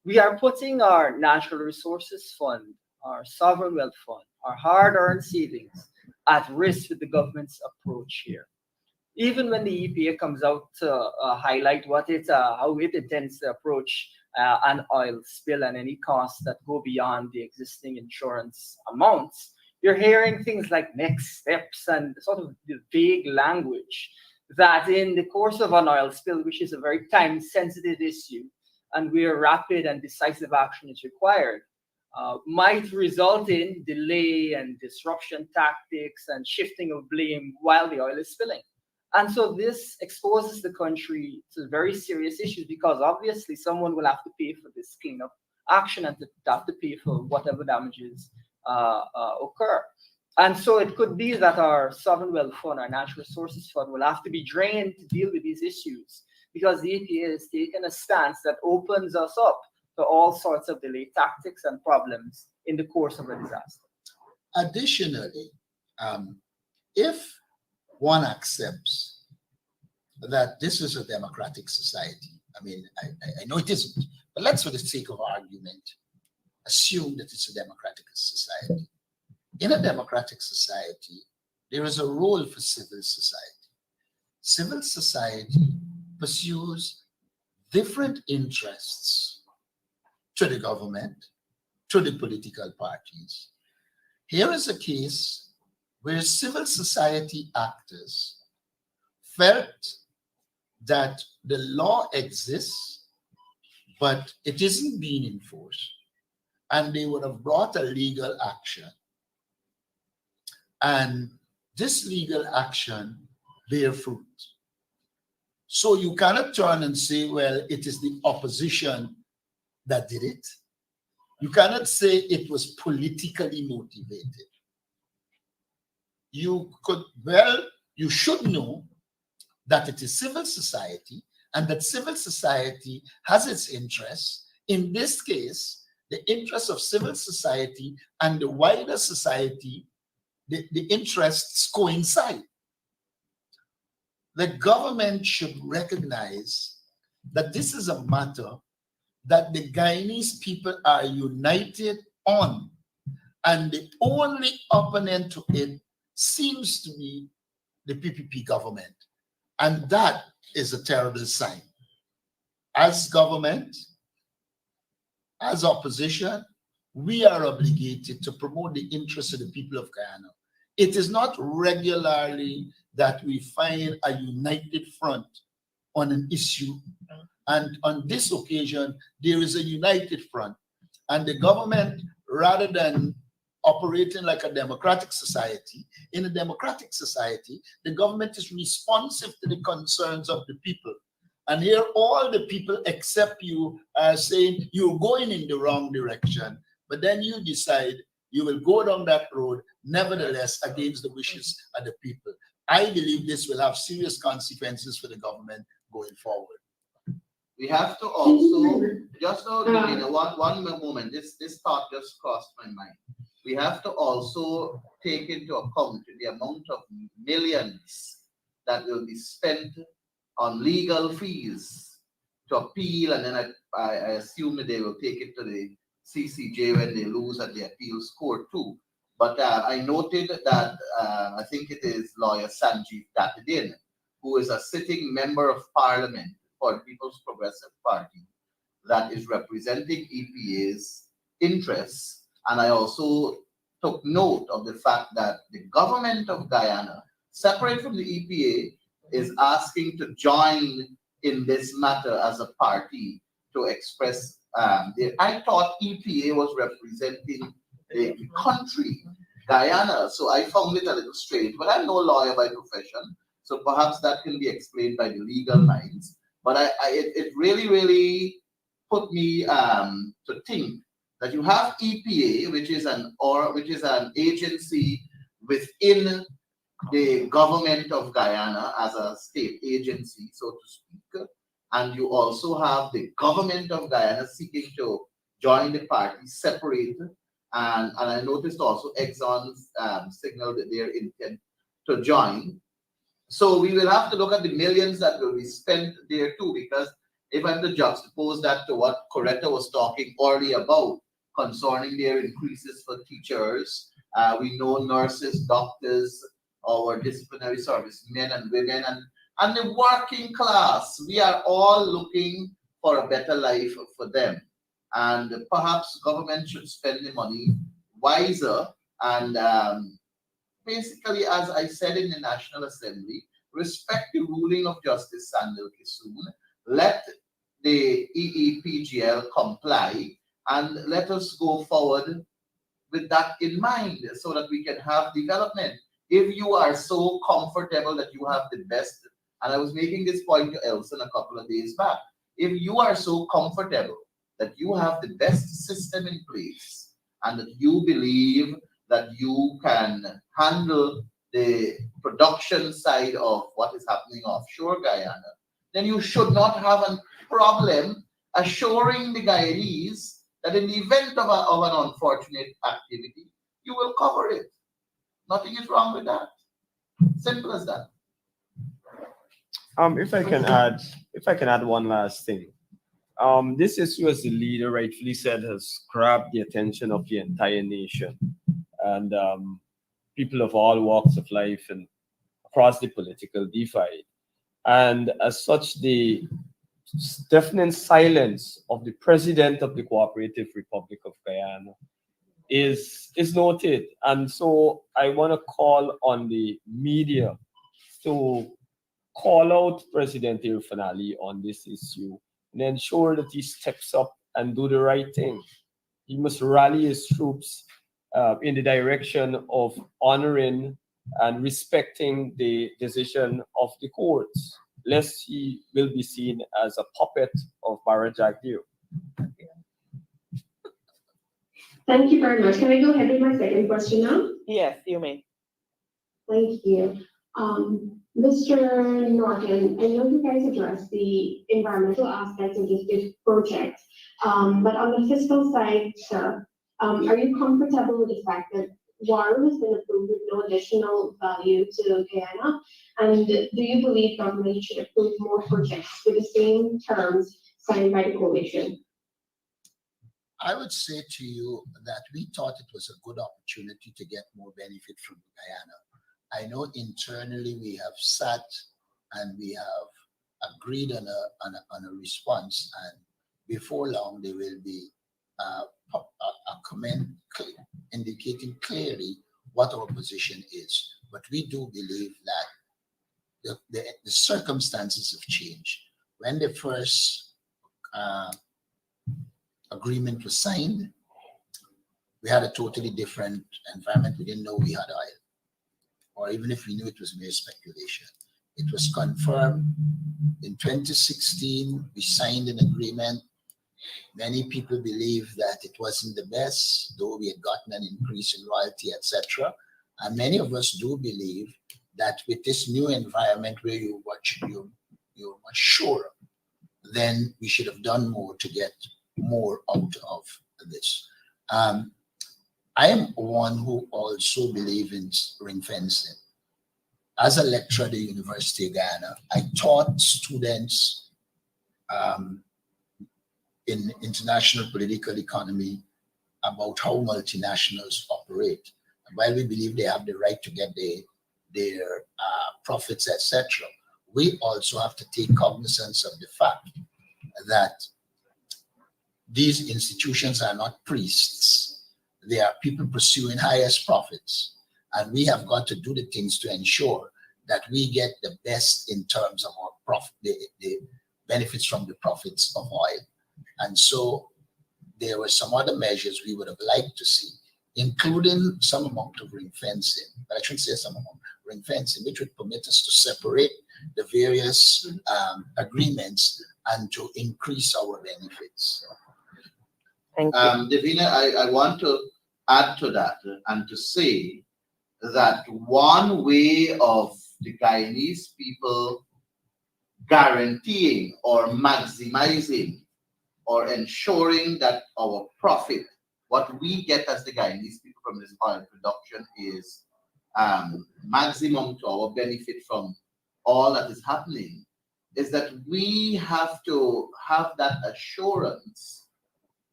we are putting our natural resources fund, our sovereign wealth fund, our hard-earned savings at risk with the government's approach here. even when the EPA comes out to highlight how it intends to approach an oil spill and any costs that go beyond the existing insurance amounts, you're hearing things like next steps and sort of the vague language that in the course of an oil spill, which is a very time-sensitive issue, and where rapid and decisive action is required, might result in delay and disruption tactics and shifting of blame while the oil is spilling. And so this exposes the country to very serious issues, because obviously someone will have to pay for this cleanup action and to have to pay for whatever damages occur. And so it could be that our sovereign wealth fund, our natural resources fund, will have to be drained to deal with these issues, because the EPA has taken a stance that opens us up to all sorts of delay tactics and problems in the course of a disaster. Additionally, if one accepts that this is a democratic society, I mean, I know it isn't, but let's, for the sake of argument, assume that it's a democratic society. In a democratic society, there is a role for civil society. Civil society pursues different interests to the government, to the political parties. Here is a case where civil society actors felt that the law exists, but it isn't being enforced, and they would have brought a legal action. And this legal action bear fruit. So you cannot turn and say, well, it is the opposition that did it. You cannot say it was politically motivated. You should know that it is civil society, and that civil society has its interests. In this case, the interests of civil society and the wider society, the interests coincide. The government should recognize that this is a matter that the Guyanese people are united on, and the only opponent to it seems to be the PPP government, and that is a terrible sign. As government, as opposition, we are obligated to promote the interests of the people of Guyana. It is not regularly that we find a united front on an issue. And on this occasion, there is a united front. And the government, rather than operating like a democratic society, in a democratic society, the government is responsive to the concerns of the people. And here, all the people except you are saying you're going in the wrong direction, but then you decide you will go down that road, nevertheless, against the wishes of the people. I believe this will have serious consequences for the government going forward. We have to also, just now, one moment, this thought just crossed my mind. We have to also take into account the amount of millions that will be spent on legal fees to appeal, and then I assume that they will take it to the CCJ when they lose at the appeals court too. But I noted that I think it is lawyer Sanjeev Tatidin, who is a sitting member of parliament for the People's Progressive Party, that is representing EPA's interests. And I also took note of the fact that the government of Guyana, separate from the EPA, is asking to join in this matter as a party to express. I thought EPA was representing the country, Guyana, so I found it a little strange. But I'm no lawyer by profession, so perhaps that can be explained by the legal minds. But it really, really put me to think that you have EPA, which is an agency within the government of Guyana as a state agency, so to speak, and you also have the government of Guyana seeking to join the party, separate, and I noticed also Exxon's signaled their intent to join. So we will have to look at the millions that will be spent there too, because if I'm to juxtapose that to what Coretta was talking earlier about concerning their increases for teachers, we know nurses, doctors, our disciplinary service men and women, and the working class. We are all looking for a better life for them. And perhaps government should spend the money wiser and basically, as I said in the National Assembly, respect the ruling of Justice Sandil Kisoon, let the EEPGL comply, and let us go forward with that in mind so that we can have development. If you are so comfortable that you have the best, and I was making this point to Elson a couple of days back, if you are so comfortable that you have the best system in place and that you believe that you can handle the production side of what is happening offshore Guyana, then you should not have a problem assuring the Guyanese that in the event of an unfortunate activity, you will cover it. Nothing is wrong with that. Simple as that. If I can add one last thing. This issue, as the leader rightfully said, has grabbed the attention of the entire nation, and people of all walks of life and across the political divide. And as such, the deafening silence of the President of the Cooperative Republic of Guyana is noted. And so I want to call on the media to call out President Irfanali on this issue and ensure that he steps up and do the right thing. He must rally his troops in the direction of honoring and respecting the decision of the courts, lest he will be seen as a puppet of Barajagdir. Thank you very much. Can I go ahead with my second question now? Yes, you may. Thank you. Mr. Norton, I know you guys addressed the environmental aspects of this project, but on the fiscal side, sir, are you comfortable with the fact that water has been approved with no additional value to Guyana? And do you believe government should approve more projects with the same terms signed by the coalition? I would say to you that we thought it was a good opportunity to get more benefit from Guyana. I know internally we have sat and we have agreed on a response, and before long there will be a comment indicating clearly what our position is. But we do believe that the circumstances have changed. When the first agreement was signed, we had a totally different environment. We didn't know we had oil, or even if we knew, it was mere speculation. It was confirmed in 2016. We signed an agreement. Many people believe that it wasn't the best, though we had gotten an increase in royalty, etc. And many of us do believe that with this new environment where you're much surer, then we should have done more to get more out of this. I am one who also believes in ring fencing. As a lecturer at the University of Guyana, I taught students in international political economy about how multinationals operate. And while we believe they have the right to get their profits, etc., we also have to take cognizance of the fact that these institutions are not priests. They are people pursuing highest profits. And we have got to do the things to ensure that we get the best in terms of our profit, the benefits from the profits of oil. And so there were some other measures we would have liked to see, including some amount of ring fencing, but I shouldn't say some amount, ring fencing, which would permit us to separate the various agreements and to increase our benefits. Thank you. Davina, I want to add to that and to say that one way of the Guyanese people guaranteeing or maximizing or ensuring that our profit, what we get as the Guyanese people from this oil production, is maximum to our benefit from all that is happening, is that we have to have that assurance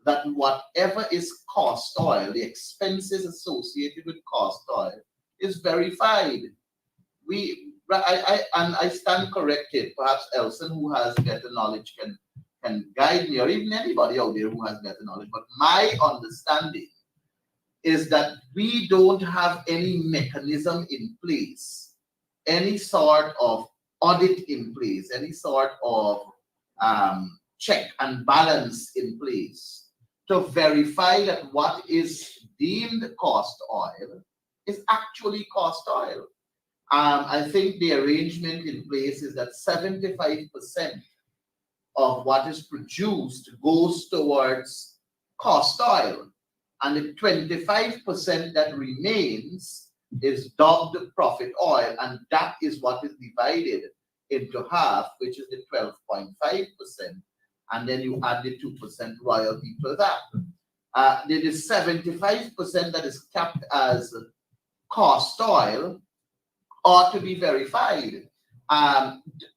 that whatever is cost oil, the expenses associated with cost oil, is verified. I stand corrected. Perhaps Elson, who has better knowledge, can guide me, or even anybody out there who has better knowledge. But my understanding is that we don't have any mechanism in place, any sort of audit in place, any sort of check and balance in place to verify that what is deemed cost oil is actually cost oil. I think the arrangement in place is that 75% of what is produced goes towards cost oil, and the 25% that remains is dubbed profit oil, and that is what is divided into half, which is the 12.5%, and then you add the 2% royalty to that. There is 75% that is capped as cost oil ought to be verified.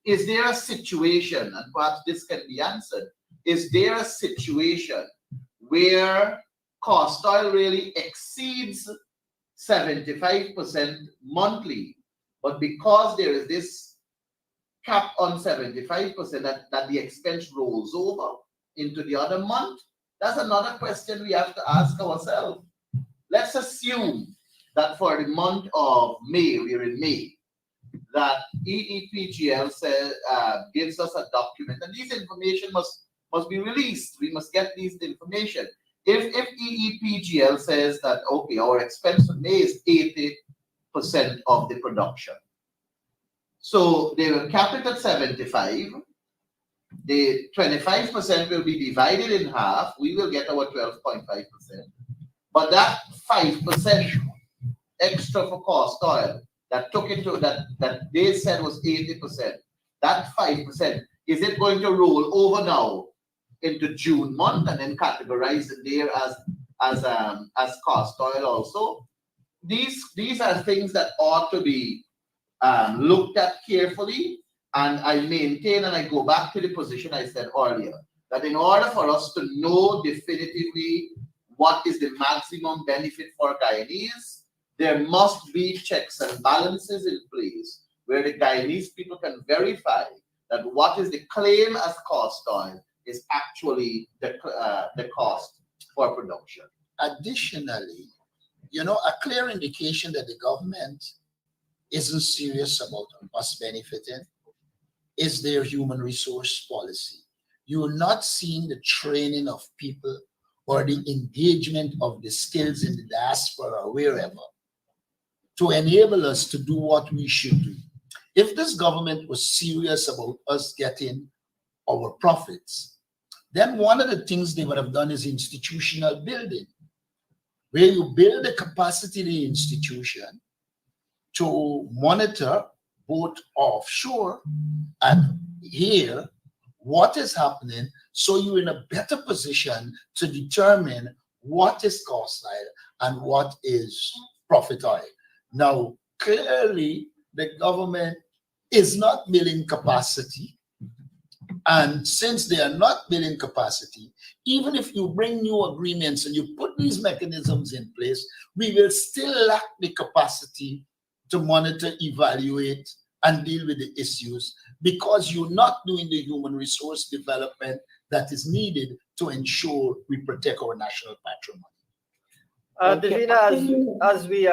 Is there a situation, and perhaps this can be answered, is there a situation where cost oil really exceeds 75% monthly, but because there is this cap on 75% that the expense rolls over into the other month? That's another question we have to ask ourselves. Let's assume that for the month of May, we're in May, that EEPGL says, gives us a document, and this information must be released. We must get this information. If EEPGL says that, okay, our expense for May is 80% of the production, so they will cap it at 75. The 25% will be divided in half. We will get our 12.5%. But that 5% extra for cost oil that took into that they said was 80%, that 5%, is it going to roll over now into June month and then categorized there as cost oil also? These are things that ought to be looked at carefully, and I maintain, and I go back to the position I said earlier, that in order for us to know definitively what is the maximum benefit for Guyanese, there must be checks and balances in place where the Guyanese people can verify that what is the claim as cost oil is actually the cost for production. Additionally, a clear indication that the government isn't serious about us benefiting is their human resource policy. You are not seeing the training of people or the engagement of the skills in the diaspora or wherever to enable us to do what we should do. If this government was serious about us getting our profits, then one of the things they would have done is institutional building, where you build the capacity of the institution to monitor both offshore and here what is happening, so you're in a better position to determine what is cost oil and what is profit oil. Now, clearly, the government is not building capacity. And since they are not building capacity, even if you bring new agreements and you put these mechanisms in place, we will still lack the capacity to monitor, evaluate, and deal with the issues, because you're not doing the human resource development that is needed to ensure we protect our national patrimony. Davina, as we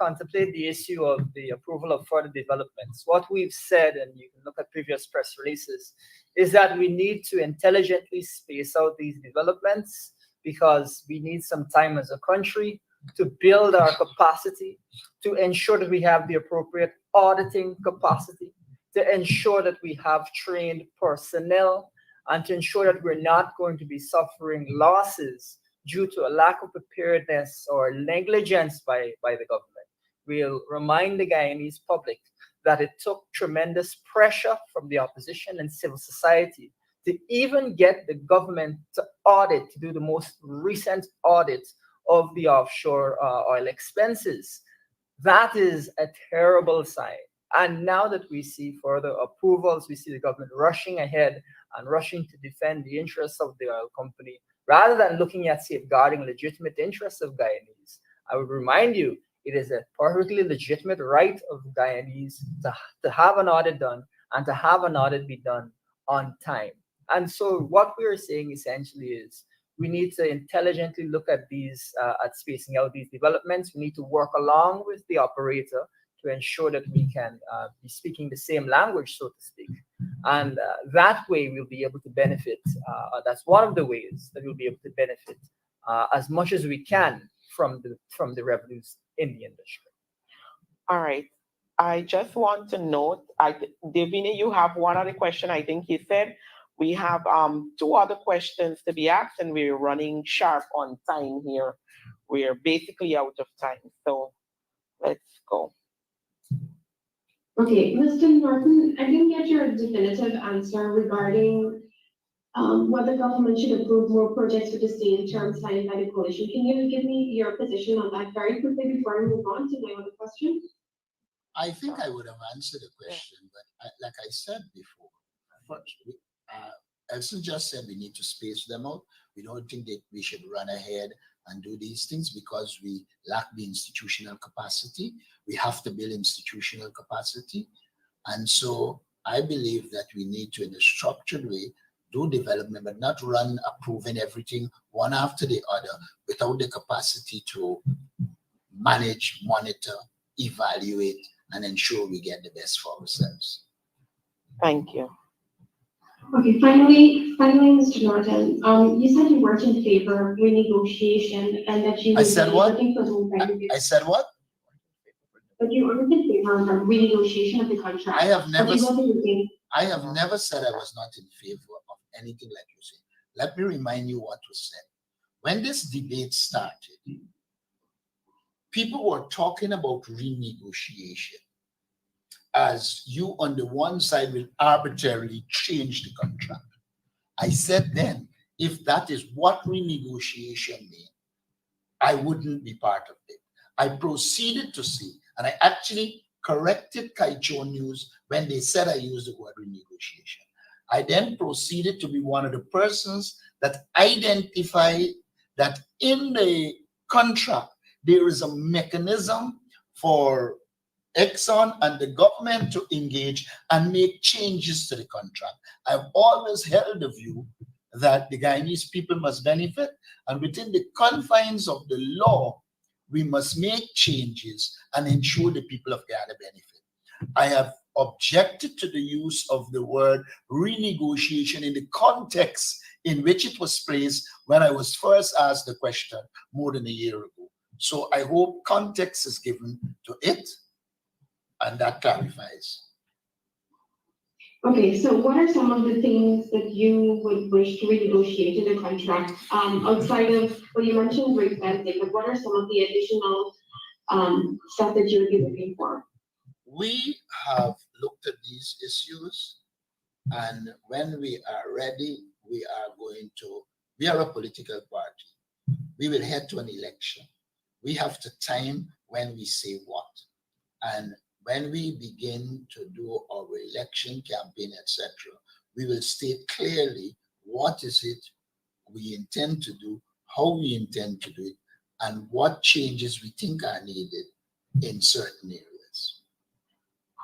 contemplate the issue of the approval of further developments, what we've said, and you can look at previous press releases, is that we need to intelligently space out these developments, because we need some time as a country to build our capacity, to ensure that we have the appropriate auditing capacity, to ensure that we have trained personnel, and to ensure that we're not going to be suffering losses due to a lack of preparedness or negligence by the government. We'll remind the Guyanese public that it took tremendous pressure from the opposition and civil society to even get the government to audit, to do the most recent audit of the offshore oil expenses. That is a terrible sign. And now that we see further approvals, we see the government rushing ahead and rushing to defend the interests of the oil company, rather than looking at safeguarding legitimate interests of Guyanese. I would remind you, It is a perfectly legitimate right of Guyanese to have an audit done and to have an audit be done on time. And so what we're saying essentially is we need to intelligently look at these, at spacing out these developments. We need to work along with the operator to ensure that we can be speaking the same language, so to speak. And that way we'll be able to benefit. That's one of the ways that we'll be able to benefit as much as we can from the revenues in the industry. All right. I just want to note, Davina, you have one other question. I think you said we have 2 other questions to be asked, and we're running sharp on time here. We're basically out of time. So let's go. Okay, Mr. Norton, I didn't get your definitive answer regarding whether government should approve more projects with the same terms signed by the coalition. Can you give me your position on that very quickly before I move on to my other question? I think I would have answered the question, but like I said before, Elson just said we need to space them out. We don't think that we should run ahead and do these things because we lack the institutional capacity. We have to build institutional capacity. And so I believe that we need to, in a structured way, do development, but not run approving everything one after the other without the capacity to manage, monitor, evaluate, and ensure we get the best for ourselves. Thank you. Okay, finally, Mr. Norton, you said you weren't in favor of renegotiation and that you I said what? I said what? But you aren't in favor of renegotiation of the contract. I have never said I Oh. was not in favor of anything like you say. Let me remind you what was said. When this debate started, people were talking about renegotiation as you on the one side will arbitrarily change the contract. I said then, if that is what renegotiation means, I wouldn't be part of it. I proceeded to say, and I actually corrected Kaicho News when they said I used the word renegotiation. I then proceeded to be one of the persons that identified that in the contract, there is a mechanism for Exxon and the government to engage and make changes to the contract. I've always held the view that the Guyanese people must benefit, and within the confines of the law, we must make changes and ensure the people of Guyana benefit. I have objected to the use of the word renegotiation in the context in which it was placed when I was first asked the question more than a year ago. So I hope context is given to it, and that clarifies. Okay, so what are some of the things that you would wish to renegotiate in the contract outside of, well, you mentioned rate fencing, but what are some of the additional stuff that you would be looking for? We have looked at these issues, and when we are ready, we are a political party. We will head to an election. We have to time when we say what. And when we begin to do our election campaign, etc., we will state clearly what is it we intend to do, how we intend to do it, and what changes we think are needed in certain areas.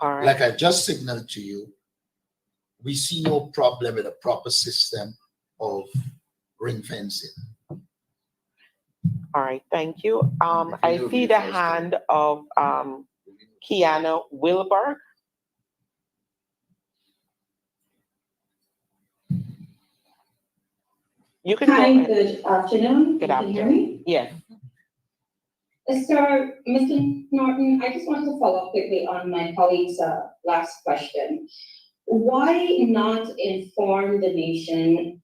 All right. Like I just signaled to you, we see no problem with a proper system of ring fencing. All right, thank you. I see the hand of Kiana Wilberg. You can Hi, go ahead. good afternoon. Good You can hear me? Yes. So, Mr. Norton, I just wanted to follow up quickly on my colleague's last question. Why not inform the nation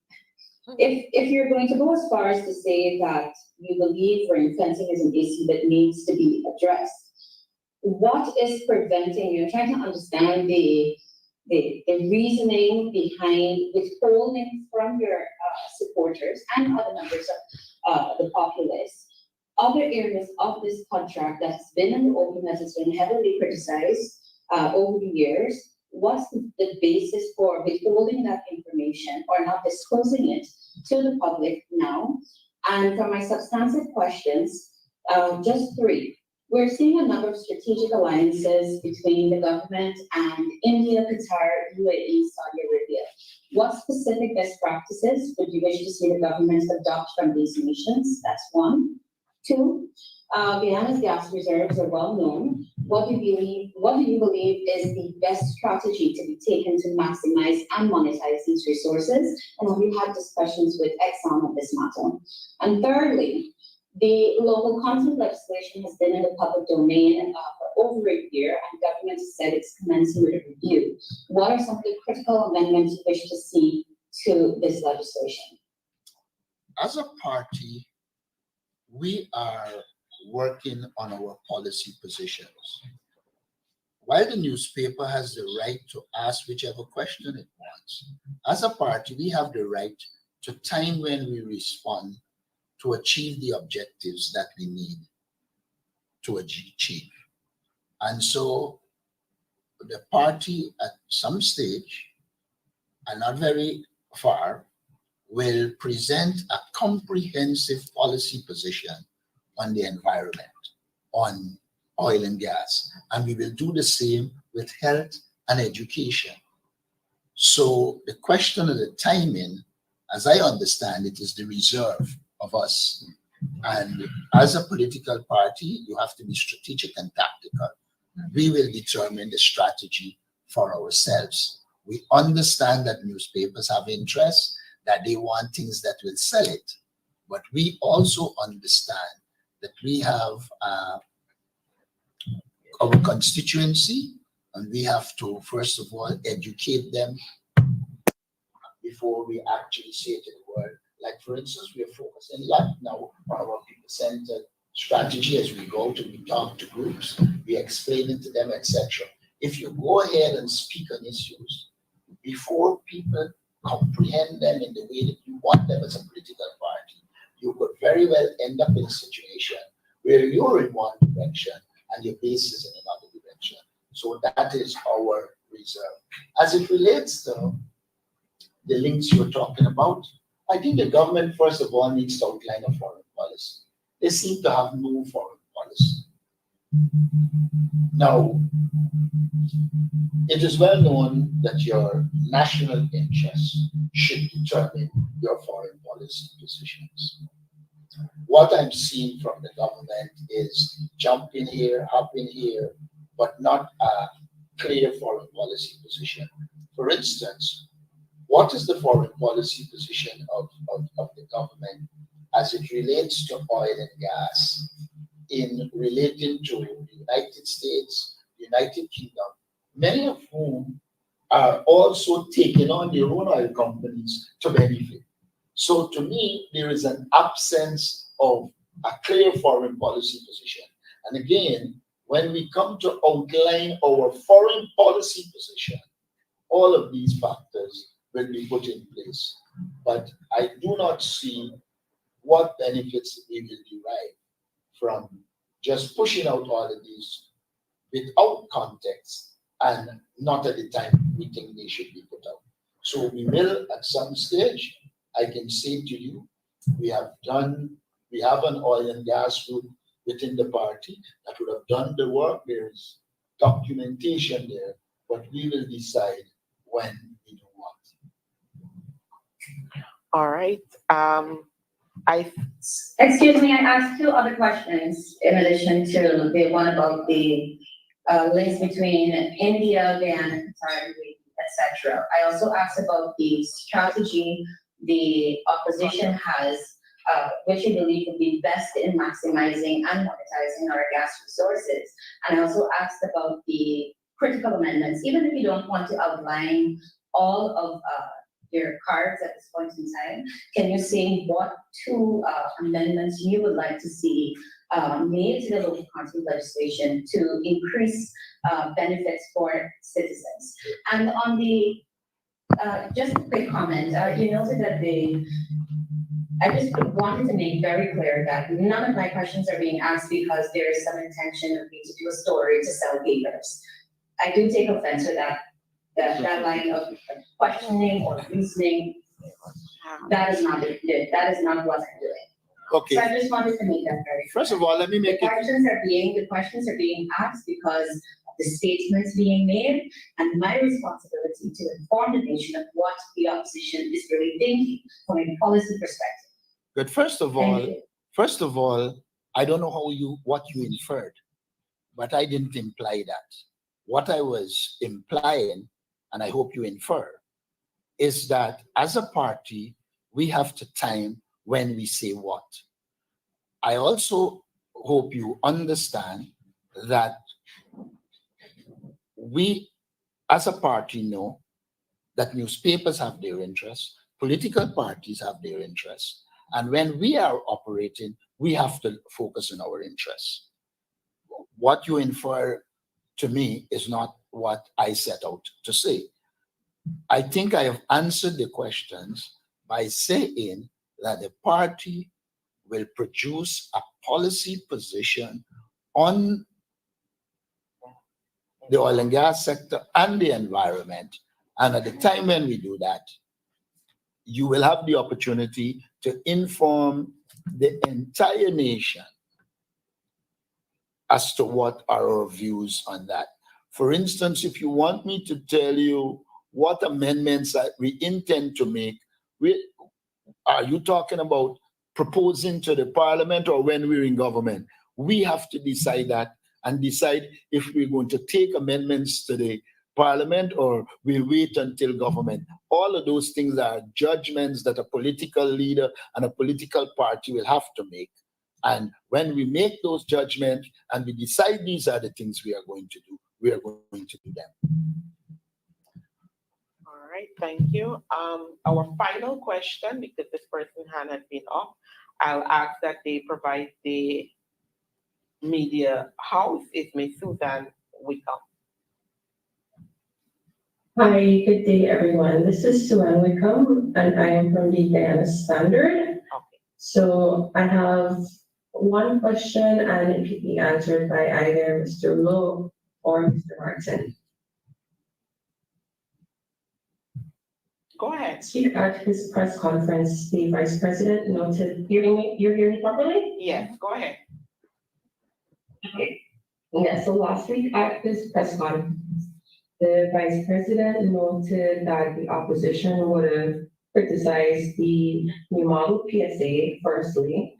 if you're going to go as far as to say that you believe ring fencing is an issue that needs to be addressed? What is preventing you? I'm trying to understand the reasoning behind withholding from your supporters and other members of the populace other areas of this contract that's been in the open, that has been heavily criticized over the years. What's the basis for withholding that information or not disclosing it to the public now? And for my substantive questions, just 3. We're seeing a number of strategic alliances between the government and India, Qatar, UAE, Saudi Arabia. What specific best practices would you wish to see the government adopt from these nations? That's one. Two, Guyana's gas reserves are well known. What do you believe is the best strategy to be taken to maximize and monetize these resources? And have you had discussions with Exxon on this matter? And thirdly, the local content legislation has been in the public domain for over a year, and government has said it's commencing with a review. What are some of the critical amendments you wish to see to this legislation? As a party, we are working on our policy positions. While the newspaper has the right to ask whichever question it wants, as a party, we have the right to time when we respond to achieve the objectives that we need to achieve. And so the party at some stage, and not very far, will present a comprehensive policy position on the environment, on oil and gas, and we will do the same with health and education. So the question of the timing, as I understand it, is the reserve of us. And as a political party, you have to be strategic and tactical. We will determine the strategy for ourselves. We understand that newspapers have interests, that they want things that will sell it. But we also understand that we have our constituency, and we have to, first of all, educate them before we actually say to the world. Like, for instance, we are focusing a lot now on our people-centered strategy as we go to, we talk to groups, we explain it to them, etc. If you go ahead and speak on issues before people comprehend them in the way that you want them as a political party, you could very well end up in a situation where you're in one direction and your base is in another direction. So that is our reserve. As it relates to the links you're talking about, I think the government, first of all, needs to outline a foreign policy. They seem to have no foreign policy. Now, it is well known that your national interests should determine your foreign policy positions. What I'm seeing from the government is jump in here, hop in here, but not a clear foreign policy position. For instance, what is the foreign policy position of the government as it relates to oil and gas in relating to the United States, United Kingdom, many of whom are also taking on their own oil companies to benefit. So to me, there is an absence of a clear foreign policy position. And again, when we come to outline our foreign policy position, all of these factors will be put in place. But I do not see what benefits we will derive from just pushing out all of these without context and not at the time we think they should be put out. So we will, at some stage, I can say to you, we have an oil and gas group within the party that would have done the work. There is documentation there, but we will decide when we do what. All right. Excuse me, I asked two other questions in addition to the one about the links between India, Guyana, Qatar, etc. I also asked about the strategy the opposition has, which you believe would be best in maximizing and monetizing our gas resources. And I also asked about the critical amendments, even if you don't want to outline all of your cards at this point in time, can you say what two amendments you would like to see made to the local content legislation to increase benefits for citizens? And on the, just a quick comment, you noted that I just wanted to make very clear that none of my questions are being asked because there is some intention of me to do a story to sell papers. I do take offense with that line of questioning or reasoning. That is not it. That is not what I'm doing. Okay. So I just wanted to make that very First of all, let me The make it. questions are being asked because of the statements being made, and my responsibility to inform the nation of what the opposition is really thinking from a policy perspective. But first of all, I don't know what you inferred, but I didn't imply that. What I was implying, and I hope you infer, is that as a party, we have to time when we say what. I also hope you understand that we, as a party, know that newspapers have their interests, political parties have their interests, and when we are operating, we have to focus on our interests. What you infer to me is not what I set out to say. I think I have answered the questions by saying that the party will produce a policy position on the oil and gas sector and the environment. And at the time when we do that, you will have the opportunity to inform the entire nation as to what are our views on that. For instance, if you want me to tell you what amendments that we intend to make, are you talking about proposing to the parliament or when we're in government? We have to decide that and decide if we're going to take amendments to the parliament or we'll wait until government. All of those things are judgments that a political leader and a political party will have to make. And when we make those judgments and we decide these are the things we are going to do, we are going to do them. All right, thank you. Our final question, because this person's hand has been up, I'll ask that they provide the media house. It's Ms. Susan Wickham. Hi, good day, everyone. This is Suan Wickham, and I am from the Guyana Standard. Okay. So I have one question, and it can be answered by either Mr. Lowe or Mr. Martin. Go ahead. Speak at his press conference, the Vice President noted, you're hearing me properly? Yes, go ahead. Okay. Yeah, so last week at this press conference, the Vice President noted that the opposition would have criticized the new model PSA firstly,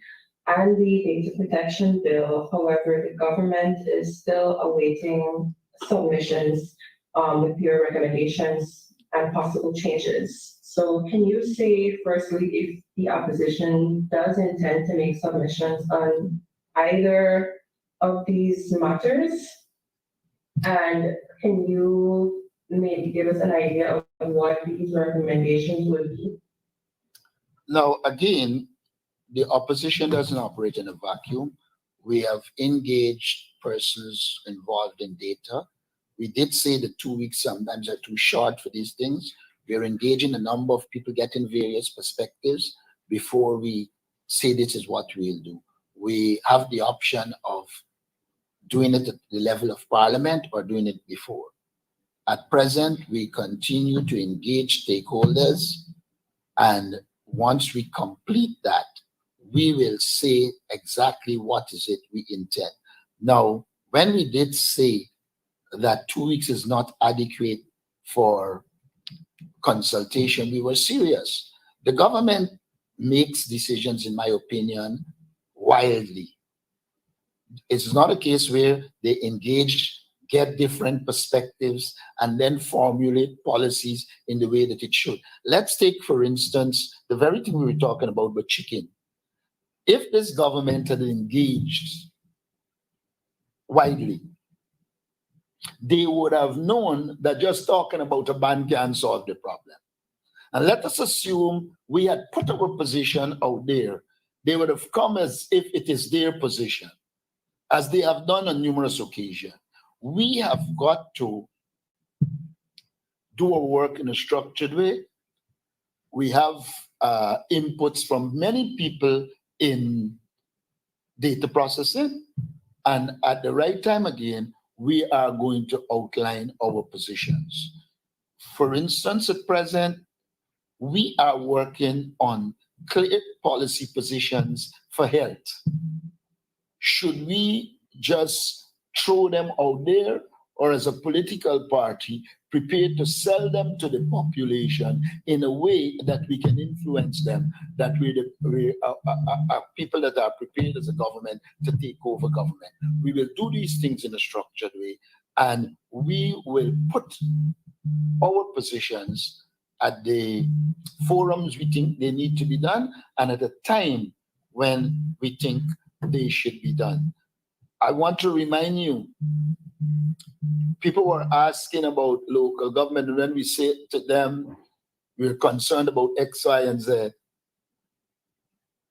and the data protection bill. However, the government is still awaiting submissions with your recommendations and possible changes. So can you say firstly if the opposition does intend to make submissions on either of these matters? And can you maybe give us an idea of what these recommendations would be? Now, again, the opposition doesn't operate in a vacuum. We have engaged persons involved in data. We did say the 2 weeks sometimes are too short for these things. We're engaging a number of people, getting various perspectives before we say this is what we'll do. We have the option of doing it at the level of parliament or doing it before. At present, we continue to engage stakeholders, and once we complete that, we will say exactly what is it we intend. Now, when we did say that 2 weeks is not adequate for consultation, we were serious. The government makes decisions, in my opinion, wildly. It's not a case where they engage, get different perspectives, and then formulate policies in the way that it should. Let's take, for instance, the very thing we were talking about with chicken. If this government had engaged widely, they would have known that just talking about a ban can't solve the problem. And let us assume we had put our position out there. They would have come as if it is their position, as they have done on numerous occasions. We have got to do our work in a structured way. We have inputs from many people in data processing, and at the right time again, we are going to outline our positions. For instance, at present, we are working on clear policy positions for health. Should we just throw them out there, or as a political party, prepared to sell them to the population in a way that we can influence them, that we are people that are prepared as a government to take over government? We will do these things in a structured way, and we will put our positions at the forums we think they need to be done, and at a time when we think they should be done. I want to remind you, people were asking about local government, and when we say to them, we're concerned about X, Y, and Z,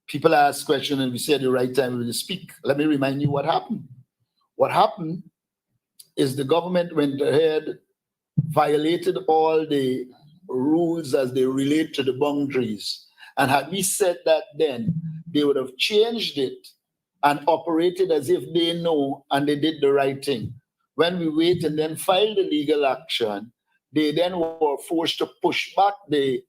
people ask questions and we say at the right time we will speak. Let me remind you what happened. What happened is the government went ahead, violated all the rules as they relate to the boundaries. And had we said that then, they would have changed it and operated as if they know and they did the right thing. When we wait and then filed the legal action, they then were forced to push back the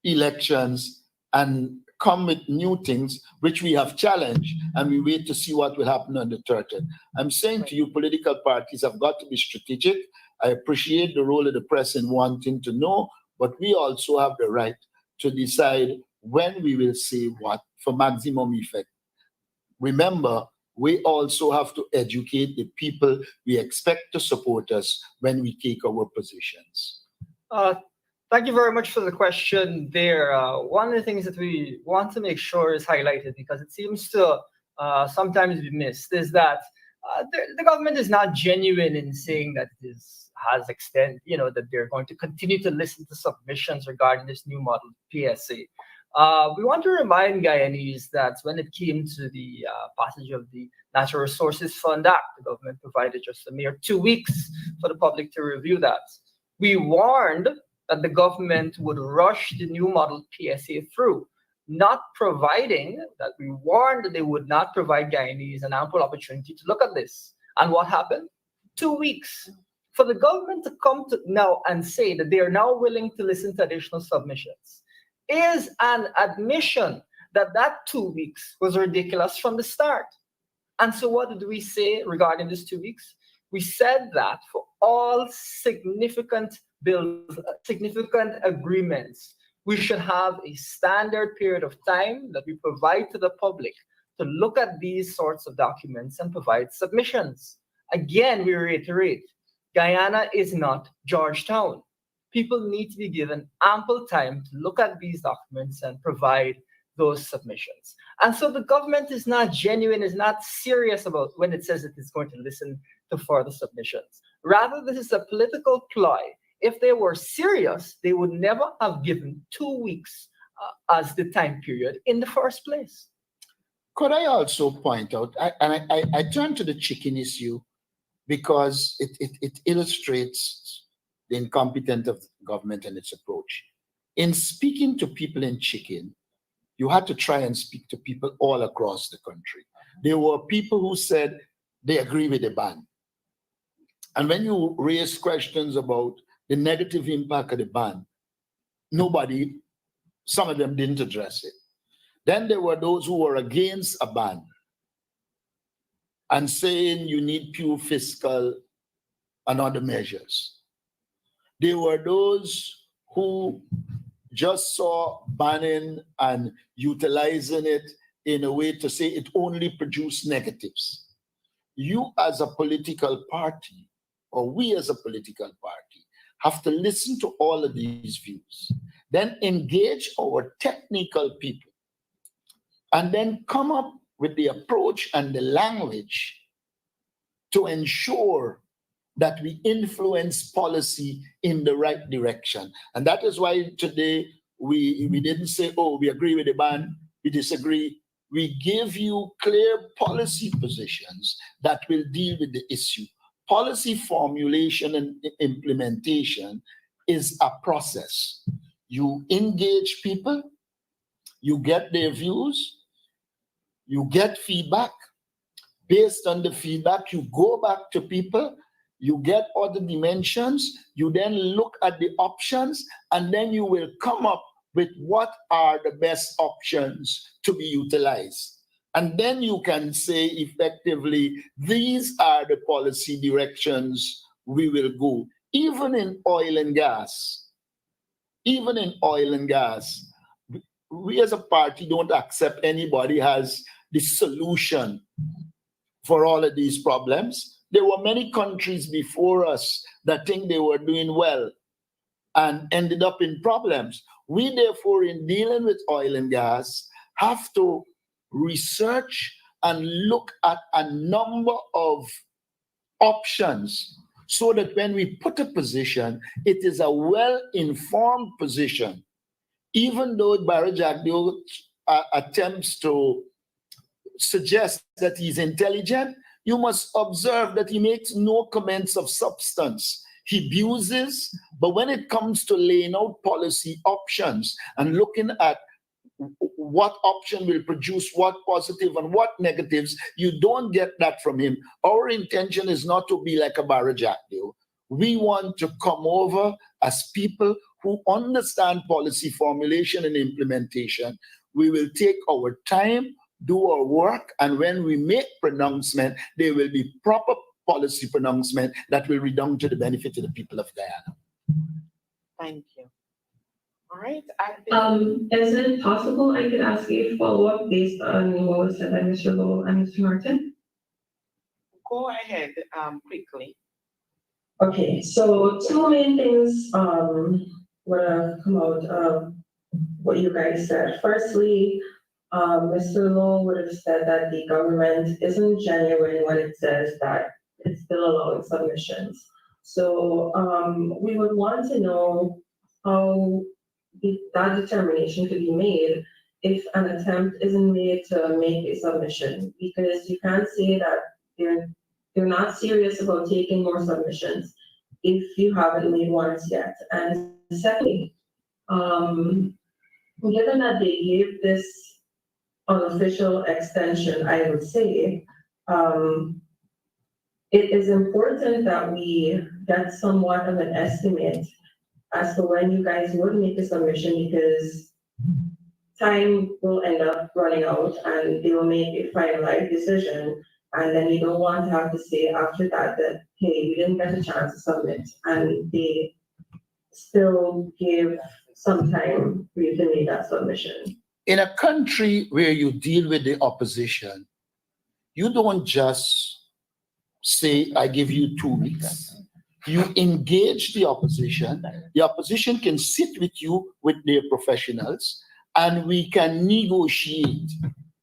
elections and come with new things, which we have challenged, and we wait to see what will happen on the 30th. I'm saying to you, political parties have got to be strategic. I appreciate the role of the press in wanting to know, but we also have the right to decide when we will say what for maximum effect. Remember, we also have to educate the people we expect to support us when we take our positions. Thank you very much for the question there. One of the things that we want to make sure is highlighted, because it seems to sometimes be missed, is that the government is not genuine in saying that it has extended, that they're going to continue to listen to submissions regarding this new model PSA. We want to remind Guyanese that when it came to the passage of the Natural Resources Fund Act, the government provided just a mere 2 weeks for the public to review that. We warned that the government would rush the new model PSA through, not providing that we warned that they would not provide Guyanese an ample opportunity to look at this. And what happened? 2 weeks. For the government to come to now and say that they are now willing to listen to additional submissions is an admission that that 2 weeks was ridiculous from the start. And so what did we say regarding this 2 weeks? We said that for all significant bills, significant agreements, we should have a standard period of time that we provide to the public to look at these sorts of documents and provide submissions. Again, we reiterate, Guyana is not Georgetown. People need to be given ample time to look at these documents and provide those submissions. And so the government is not genuine, is not serious about when it says it is going to listen to further submissions. Rather, this is a political ploy. If they were serious, they would never have given 2 weeks as the time period in the first place. Could I also point out, I turn to the chicken issue because it illustrates the incompetence of government and its approach. In speaking to people in chicken, you had to try and speak to people all across the country. There were people who said they agree with the ban. And when you raise questions about the negative impact of the ban, some of them didn't address it. Then there were those who were against a ban and saying you need pure fiscal and other measures. There were those who just saw banning and utilizing it in a way to say it only produced negatives. You as a political party, or we as a political party, have to listen to all of these views, then engage our technical people, and then come up with the approach and the language to ensure that we influence policy in the right direction. And that is why today we didn't say, oh, we agree with the ban, we disagree. We give you clear policy positions that will deal with the issue. Policy formulation and implementation is a process. You engage people, you get their views, you get feedback. Based on the feedback, you go back to people, you get other dimensions, you then look at the options, and then you will come up with what are the best options to be utilized. And then you can say effectively, these are the policy directions we will go. Even in oil and gas, we as a party don't accept anybody has the solution for all of these problems. There were many countries before us that think they were doing well and ended up in problems. We therefore, in dealing with oil and gas, have to research and look at a number of options so that when we put a position, it is a well-informed position. Even though Barry Jagdeo attempts to suggest that he's intelligent, you must observe that he makes no comments of substance. He abuses, but when it comes to laying out policy options and looking at what option will produce what positive and what negatives, you don't get that from him. Our intention is not to be like a Barry Jagdeo. We want to come over as people who understand policy formulation and implementation. We will take our time, do our work, and when we make pronouncement, they will be proper policy pronouncement that will redound to the benefit of the people of Guyana. Thank you. All right. Is it possible I could ask a follow-up based on what was said by Mr. Lowell and Mr. Norton? Go ahead, quickly. Okay, so two main things would have come out of what you guys said. Firstly, Mr. Lowell would have said that the government isn't genuine when it says that it's still allowing submissions. So we would want to know how that determination could be made if an attempt isn't made to make a submission, because you can't say that they're not serious about taking more submissions if you haven't made ones yet. And secondly, given that they gave this unofficial extension, I would say it is important that we get somewhat of an estimate as to when you guys would make a submission, because time will end up running out and they will make a finalized decision. And then you don't want to have to say after that, hey, we didn't get a chance to submit, and they still give some time for you to make that submission. In a country where you deal with the opposition, you don't just say, I give you 2 weeks. You engage the opposition. The opposition can sit with you with their professionals, and we can negotiate.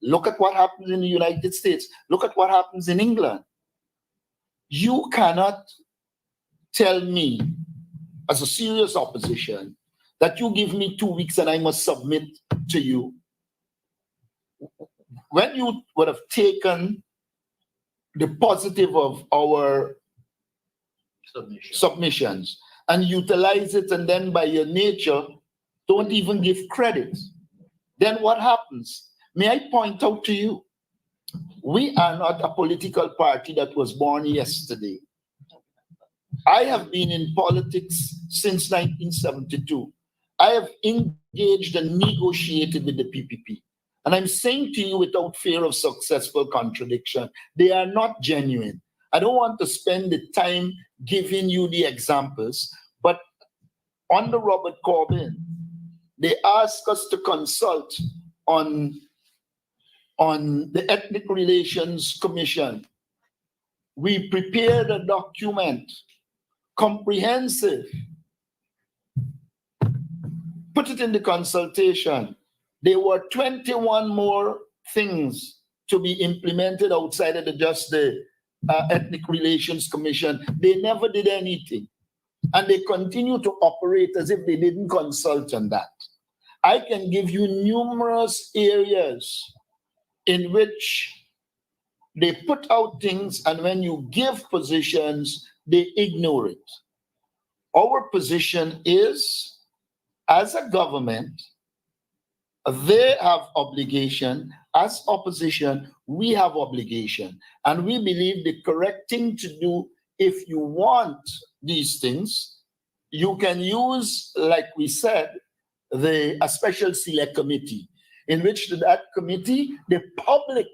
Look at what happens in the United States. Look at what happens in England. You cannot tell me, as a serious opposition, that you give me 2 weeks and I must submit to you. When you would have taken the positive of our submissions and utilize it, and then by your nature, don't even give credit, then what happens? May I point out to you, we are not a political party that was born yesterday. I have been in politics since 1972. I have engaged and negotiated with the PPP. And I'm saying to you without fear of successful contradiction, they are not genuine. I don't want to spend the time giving you the examples, but under Robert Corbyn, they asked us to consult on the Ethnic Relations Commission. We prepared a document, comprehensive, put it in the consultation. There were 21 more things to be implemented outside of just the Ethnic Relations Commission. They never did anything. And they continue to operate as if they didn't consult on that. I can give you numerous areas in which they put out things, and when you give positions, they ignore it. Our position is, as a government, they have obligation. As opposition, we have obligation. And we believe the correct thing to do, if you want these things, you can use, like we said, a special select committee, in which that committee, the public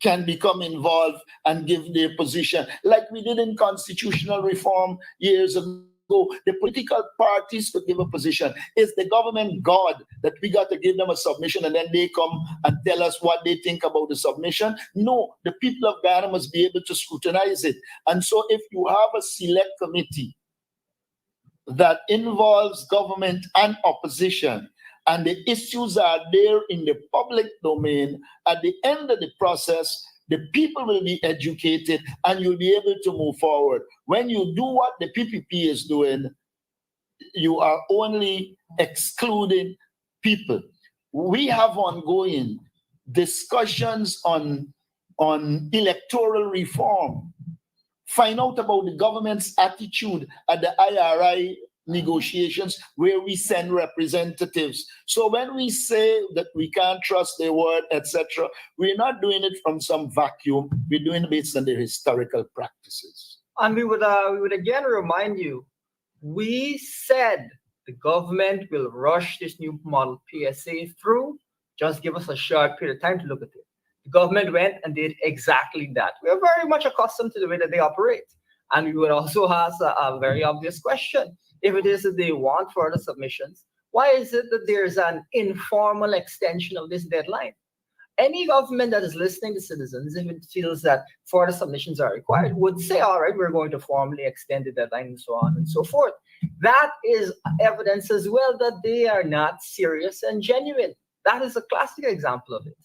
can become involved and give their position, like we did in constitutional reform years ago. The political parties could give a position. Is the government God that we got to give them a submission and then they come and tell us what they think about the submission? No, the people of Ghana must be able to scrutinize it. And so if you have a select committee that involves government and opposition, and the issues are there in the public domain, at the end of the process, the people will be educated and you'll be able to move forward. When you do what the PPP is doing, you are only excluding people. We have ongoing discussions on electoral reform. Find out about the government's attitude at the IRI negotiations where we send representatives. So when we say that we can't trust their word, etc., we're not doing it from some vacuum. We're doing it based on their historical practices. And we would again remind you, we said the government will rush this new model PSA through. Just give us a short period of time to look at it. The government went and did exactly that. We are very much accustomed to the way that they operate. And we would also ask a very obvious question. If it is that they want further submissions, why is it that there's an informal extension of this deadline? Any government that is listening to citizens, if it feels that further submissions are required, would say, all right, we're going to formally extend the deadline and so on and so forth. That is evidence as well that they are not serious and genuine. That is a classic example of it.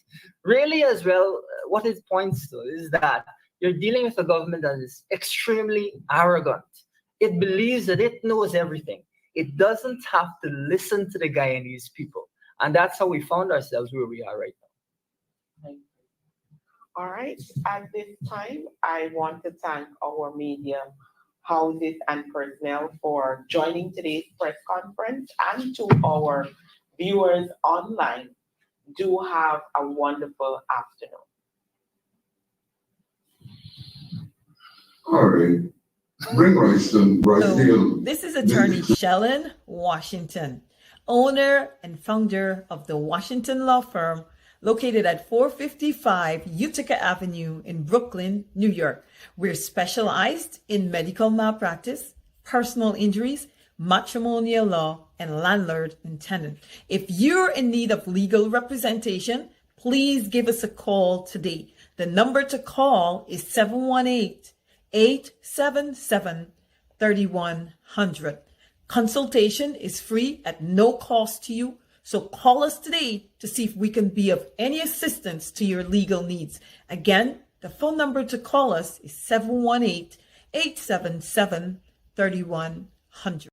Really as well, what it points to is that you're dealing with a government that is extremely arrogant. It believes that it knows everything. It doesn't have to listen to the Guyanese people. And that's how we found ourselves where we are right now. All right. At this time, I want to thank our media houses and personnel for joining today's press conference, and to our viewers online. Do have a wonderful afternoon. All right. Bring Royston right here. This is Attorney Shellen Washington, owner and founder of the Washington Law Firm, located at 455 Utica Avenue in Brooklyn, New York. We're specialized in medical malpractice, personal injuries, matrimonial law, and landlord and tenant. If you're in need of legal representation, please give us a call today. The number to call is 718-877-3100. Consultation is free at no cost to you. So call us today to see if we can be of any assistance to your legal needs. Again, the phone number to call us is 718-877-3100.